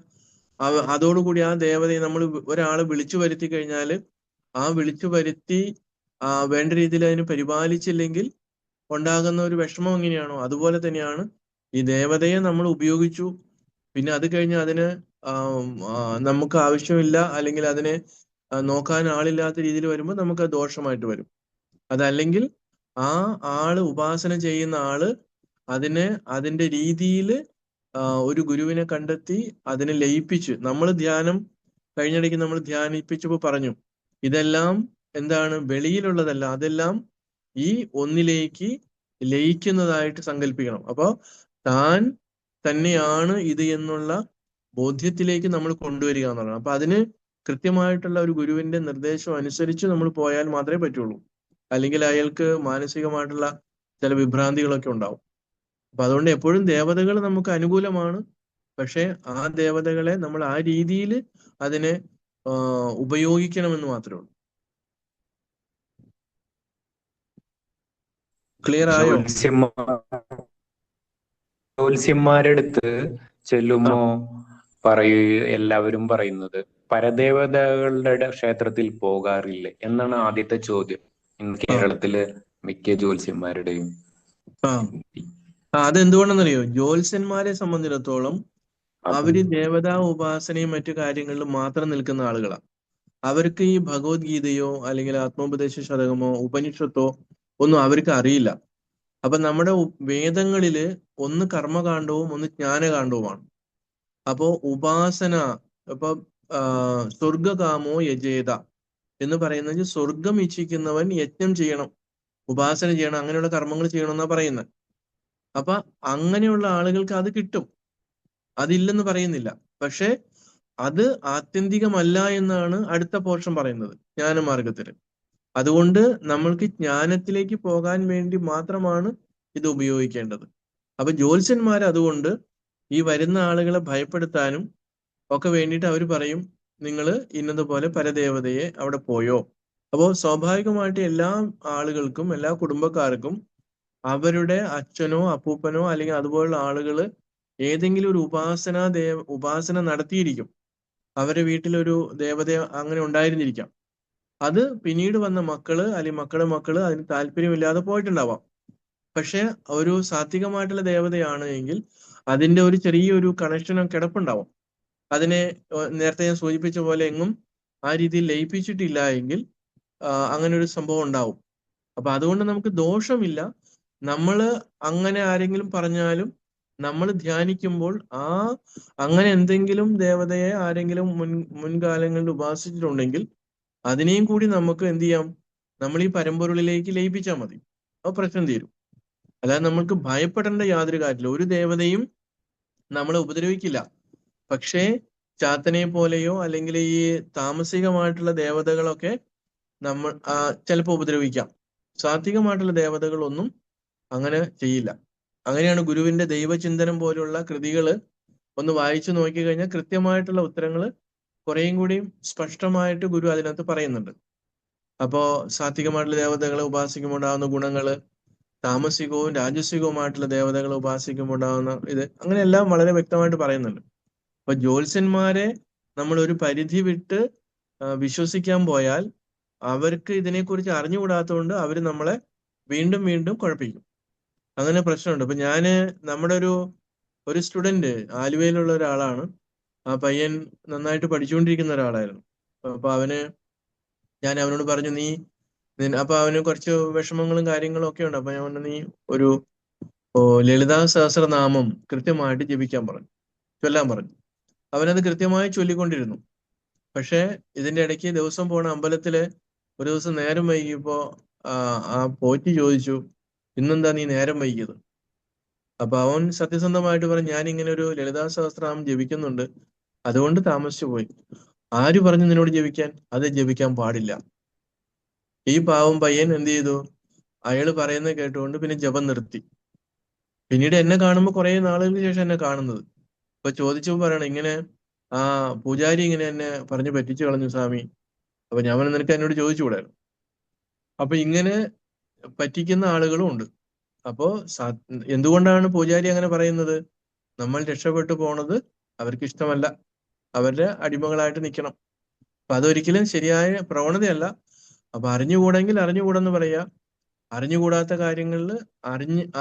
അതോടുകൂടി ആ ദേവതയെ നമ്മൾ ഒരാള് വിളിച്ചു വരുത്തി കഴിഞ്ഞാല് ആ വിളിച്ചു വരുത്തി വേണ്ട രീതിയിൽ അതിന് പരിപാലിച്ചില്ലെങ്കിൽ ഉണ്ടാകുന്ന ഒരു വിഷമം എങ്ങനെയാണോ അതുപോലെ തന്നെയാണ് ഈ ദേവതയെ നമ്മൾ ഉപയോഗിച്ചു, പിന്നെ അത് കഴിഞ്ഞ് അതിന് നമുക്ക് ആവശ്യമില്ല അല്ലെങ്കിൽ അതിനെ നോക്കാൻ ആളില്ലാത്ത രീതിയിൽ വരുമ്പോൾ നമുക്ക് ദോഷമായിട്ട് വരും. അതല്ലെങ്കിൽ ആ ആള് ഉപാസന ചെയ്യുന്ന ആള് അതിന്റെ രീതിയിൽ ഒരു ഗുരുവിനെ കണ്ടെത്തി അതിനെ ലയിപ്പിച്ച്, നമ്മൾ ധ്യാനം കഴിഞ്ഞിടയ്ക്ക് നമ്മൾ ധ്യാനിപ്പിച്ചപ്പോൾ പറഞ്ഞു, ഇതെല്ലാം എന്താണ് വെളിയിലുള്ളതല്ല, അതെല്ലാം ഈ ഒന്നിലേക്ക് ലയിക്കുന്നതായിട്ട് സങ്കല്പിക്കണം. അപ്പോ താൻ തന്നെയാണ് ഇത് എന്നുള്ള ബോധ്യത്തിലേക്ക് നമ്മൾ കൊണ്ടുവരിക എന്നുള്ളതാണ്. അപ്പൊ അതിന് കൃത്യമായിട്ടുള്ള ഒരു ഗുരുവിന്റെ നിർദ്ദേശം അനുസരിച്ച് നമ്മൾ പോയാൽ മാത്രമേ പറ്റുള്ളൂ. അല്ലെങ്കിൽ അയാൾക്ക് മാനസികമായിട്ടുള്ള ചില വിഭ്രാന്തികളൊക്കെ ഉണ്ടാവും. അപ്പൊ അതുകൊണ്ട് എപ്പോഴും ദേവതകൾ നമുക്ക് അനുകൂലമാണ്. പക്ഷെ ആ ദേവതകളെ നമ്മൾ ആ രീതിയിൽ അതിനെ ഉപയോഗിക്കണമെന്ന് മാത്രമേ ഉള്ളൂ. ക്ലിയർ ആയോ? ജ്യോത്സ്യന്മാരുടെ അടുത്ത് ചെല്ലുമ്പോ എല്ലാവരും പറയുന്നത് പരദേവതകളുടെ ക്ഷേത്രത്തിൽ പോകാറില്ലേ എന്നാണ് ആദ്യത്തെ ചോദ്യം. ഇന്ന് കേരളത്തിലെ മിക്ക ജ്യോത്സ്യന്മാരുടെയും. അതെന്തുകൊണ്ടെന്നറിയോ? ജ്യോത്സ്യന്മാരെ സംബന്ധിച്ചിടത്തോളം അവര് ദേവതാ ഉപാസനയും മറ്റു കാര്യങ്ങളിലും മാത്രം നിൽക്കുന്ന ആളുകളാണ്. അവർക്ക് ഈ ഭഗവത്ഗീതയോ അല്ലെങ്കിൽ ആത്മോപദേശ ശതകമോ ഉപനിഷത്തോ ഒന്നും അവർക്ക് അറിയില്ല. അപ്പൊ നമ്മുടെ വേദങ്ങളില് ഒന്ന് കർമ്മകാണ്ഡവും ഒന്ന് ജ്ഞാനകാണ്ഡവുമാണ്. അപ്പോ ഉപാസന, ഇപ്പൊ സ്വർഗകാമോ യജേത എന്ന് പറയുന്നത് സ്വർഗം ഇച്ഛിക്കുന്നവൻ യജ്ഞം ചെയ്യണം, ഉപാസന ചെയ്യണം, അങ്ങനെയുള്ള കർമ്മങ്ങൾ ചെയ്യണം എന്നാ പറയുന്നത്. അപ്പൊ അങ്ങനെയുള്ള ആളുകൾക്ക് അത് കിട്ടും, അതില്ലെന്ന് പറയുന്നില്ല. പക്ഷെ അത് ആത്യന്തികമല്ല എന്നാണ് അടുത്ത പോർഷൻ പറയുന്നത് ജ്ഞാനമാർഗത്തില്. അതുകൊണ്ട് നമ്മൾക്ക് ജ്ഞാനത്തിലേക്ക് പോകാൻ വേണ്ടി മാത്രമാണ് ഇത് ഉപയോഗിക്കേണ്ടത്. അപ്പൊ ജ്യോത്സ്യന്മാർ അതുകൊണ്ട് ഈ വരുന്ന ആളുകളെ ഭയപ്പെടുത്താനും ഒക്കെ വേണ്ടിയിട്ട് അവർ പറയും, നിങ്ങൾ ഇന്നതുപോലെ പരദേവതയെ അവിടെ പോയോ. അപ്പോൾ സ്വാഭാവികമായിട്ട് എല്ലാ ആളുകൾക്കും എല്ലാ കുടുംബക്കാർക്കും അവരുടെ അച്ഛനോ അപ്പൂപ്പനോ അല്ലെങ്കിൽ അതുപോലുള്ള ആളുകള് ഏതെങ്കിലും ഒരു ഉപാസന നടത്തിയിരിക്കും. അവരുടെ വീട്ടിലൊരു ദേവത അങ്ങനെ ഉണ്ടായിരുന്നിരിക്കാം. അത് പിന്നീട് വന്ന മക്കള് അല്ലെങ്കിൽ മക്കളുടെ മക്കള് അതിന് താല്പര്യമില്ലാതെ പോയിട്ടുണ്ടാവാം. പക്ഷെ ഒരു സാത്വികമായിട്ടുള്ള ദേവതയാണ് എങ്കിൽ അതിന്റെ ഒരു ചെറിയൊരു കണക്ഷൻ കിടപ്പുണ്ടാവും. അതിനെ നേരത്തെ ഞാൻ സൂചിപ്പിച്ച പോലെ എങ്ങും ആ രീതിയിൽ ലയിപ്പിച്ചിട്ടില്ല എങ്കിൽ അങ്ങനെ ഒരു സംഭവം ഉണ്ടാവും. അപ്പൊ അതുകൊണ്ട് നമുക്ക് ദോഷമില്ല. നമ്മള് അങ്ങനെ ആരെങ്കിലും പറഞ്ഞാലും നമ്മൾ ധ്യാനിക്കുമ്പോൾ അങ്ങനെ എന്തെങ്കിലും ദേവതയെ ആരെങ്കിലും മുൻകാലങ്ങളിൽ ഉപാസിച്ചിട്ടുണ്ടെങ്കിൽ അതിനെയും കൂടി നമുക്ക് എന്ത് ചെയ്യാം, നമ്മൾ ഈ പരമ്പൊരുളിലേക്ക് ലയിപ്പിച്ചാൽ മതി. അപ്പോൾ പ്രശ്നം തീരും. അല്ലാതെ നമ്മൾക്ക് ഭയപ്പെടേണ്ട യാതൊരു കാര്യമില്ല. ഒരു ദേവതയും നമ്മളെ ഉപദ്രവിക്കില്ല. പക്ഷേ ചാത്തനെ പോലെയോ അല്ലെങ്കിൽ ഈ താമസികമായിട്ടുള്ള ദേവതകളൊക്കെ നമ്മൾ ചിലപ്പോൾ ഉപദ്രവിക്കാം. സാത്വികമായിട്ടുള്ള ദേവതകളൊന്നും അങ്ങനെ ചെയ്യില്ല. അങ്ങനെയാണ് ഗുരുവിന്റെ ദൈവചിന്തനം പോലുള്ള കൃതികൾ ഒന്ന് വായിച്ചു നോക്കി കഴിഞ്ഞാൽ കൃത്യമായിട്ടുള്ള ഉത്തരങ്ങൾ കുറേയും കൂടിയും സ്പഷ്ടമായിട്ട് ഗുരു അതിനകത്ത് പറയുന്നുണ്ട്. അപ്പോ സാത്വികമായിട്ടുള്ള ദേവതകളെ ഉപാസിക്കുമ്പോൾ ഉണ്ടാകുന്ന ഗുണങ്ങള്, താമസികവും രാജസികവുമായിട്ടുള്ള ദേവതകളെ ഉപാസിക്കുമ്പോൾ ഉണ്ടാകുന്ന ഇത്, അങ്ങനെയെല്ലാം വളരെ വ്യക്തമായിട്ട് പറയുന്നുണ്ട്. അപ്പൊ ജ്യോത്സ്യന്മാരെ നമ്മൾ ഒരു പരിധി വിട്ട് വിശ്വസിക്കാൻ പോയാൽ അവർക്ക് ഇതിനെക്കുറിച്ച് അറിഞ്ഞുകൂടാത്തതുകൊണ്ട് അവർ നമ്മളെ വീണ്ടും വീണ്ടും കുഴപ്പിക്കും. അങ്ങനെ പ്രശ്നമുണ്ട്. അപ്പൊ നമ്മുടെ ഒരു സ്റ്റുഡന്റ് ആലുവയിലുള്ള ഒരാളാണ്. ആ പയ്യൻ നന്നായിട്ട് പഠിച്ചുകൊണ്ടിരിക്കുന്ന ഒരാളായിരുന്നു. അപ്പൊ ഞാൻ അവനോട് പറഞ്ഞു, അപ്പൊ അവന് കുറച്ച് വിഷമങ്ങളും കാര്യങ്ങളും ഒക്കെ ഉണ്ട്. അപ്പൊ ഞാൻ പറഞ്ഞു, നീ ഒരു ലളിതാ സഹസ്രനാമം കൃത്യമായിട്ട് ജപിക്കാൻ പറഞ്ഞു, ചൊല്ലാൻ പറഞ്ഞു. അവനത് കൃത്യമായി ചൊല്ലിക്കൊണ്ടിരുന്നു. പക്ഷെ ഇതിന്റെ ഇടയ്ക്ക് ദിവസം പോണ അമ്പലത്തില് ഒരു ദിവസം നേരം വൈകിയപ്പോ ആ പോറ്റി ചോദിച്ചു, ഇന്നെന്താ നീ നേരം വൈകിയത്? അപ്പൊ അവൻ സത്യസന്ധമായിട്ട് പറഞ്ഞു, ഞാൻ ഇങ്ങനെ ഒരു ലളിതാ സഹസ്രനാമം ജപിക്കുന്നുണ്ട്, അതുകൊണ്ട് താമസിച്ചു പോയി. ആര് പറഞ്ഞു നിന്നോട് ജപിക്കാൻ? അത് ജപിക്കാൻ പാടില്ല. ഈ പാവം പയ്യൻ എന്ത് ചെയ്തു? അയാള് പറയുന്നത് കേട്ടുകൊണ്ട് പിന്നെ ജപം നിർത്തി. പിന്നീട് എന്നെ കാണുമ്പോൾ കുറെ നാളുകൾക്ക് ശേഷം എന്നെ കാണുന്നത്. അപ്പൊ ചോദിച്ചപ്പോൾ പറയണം, ഇങ്ങനെ പൂജാരി ഇങ്ങനെ എന്നെ പറഞ്ഞു പറ്റിച്ചു കളഞ്ഞു സ്വാമി. അപ്പൊ ഞാൻ നിനക്ക് എന്നോട് ചോദിച്ചുകൂടായിരുന്നു. അപ്പൊ ഇങ്ങനെ പറ്റിക്കുന്ന ആളുകളും ഉണ്ട്. അപ്പോ എന്തുകൊണ്ടാണ് പൂജാരി അങ്ങനെ പറയുന്നത്? നമ്മൾ രക്ഷപ്പെട്ടു പോണത് അവർക്ക് ഇഷ്ടമല്ല, അവരുടെ അടിമകളായിട്ട് നിൽക്കണം. അപ്പൊ അതൊരിക്കലും ശരിയായ പ്രവണതയല്ല. അപ്പൊ അറിഞ്ഞുകൂടെങ്കിൽ അറിഞ്ഞുകൂടെന്ന് പറയാ. അറിഞ്ഞുകൂടാത്ത കാര്യങ്ങളിൽ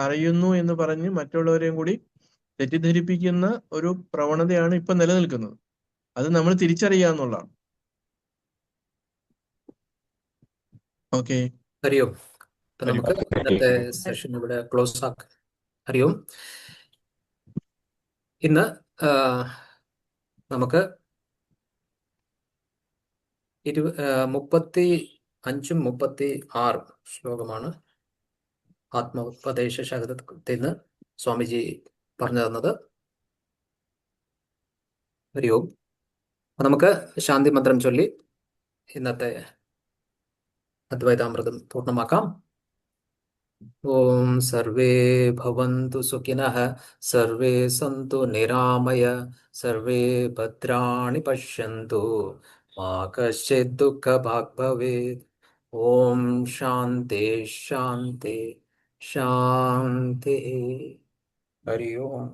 അറിയുന്നു എന്ന് പറഞ്ഞ് മറ്റുള്ളവരെയും കൂടി തെറ്റിദ്ധരിപ്പിക്കുന്ന ഒരു പ്രവണതയാണ് ഇപ്പൊ നിലനിൽക്കുന്നത്. അത് നമ്മൾ തിരിച്ചറിയുക എന്നുള്ളതാണ്. ഓക്കെ, ഹരിയോം. അപ്പൊ നമുക്ക് ഇന്നത്തെ സെഷൻ ഇവിടെ ക്ലോസ് ആക്കാം. ഹരിയോം. ഇന്ന് നമുക്ക് 35 36 ശ്ലോകമാണ് ആത്മോപദേശ ശതകത്തിൽ നിന്ന് സ്വാമിജി പറഞ്ഞു തന്നത്. ഹരിയോം. അപ്പൊ നമുക്ക് ശാന്തി മന്ത്രം ചൊല്ലി ഇന്നത്തെ അദ്വൈതാമൃതം പൂർണ്ണമാക്കാം. ഓം സർവേ ഭവന്തു സുഖിനഃ, സർവേ സന്തു നിരാമയ, സർവേ ഭദ്രാണി പശ്യന്തു, മാ കശ്ചിത് ദുഃഖഭാഗ് ഭവേത്. ഓം ശാന്തി ശാന്തി ശാന്തി. ഹരി ഓം.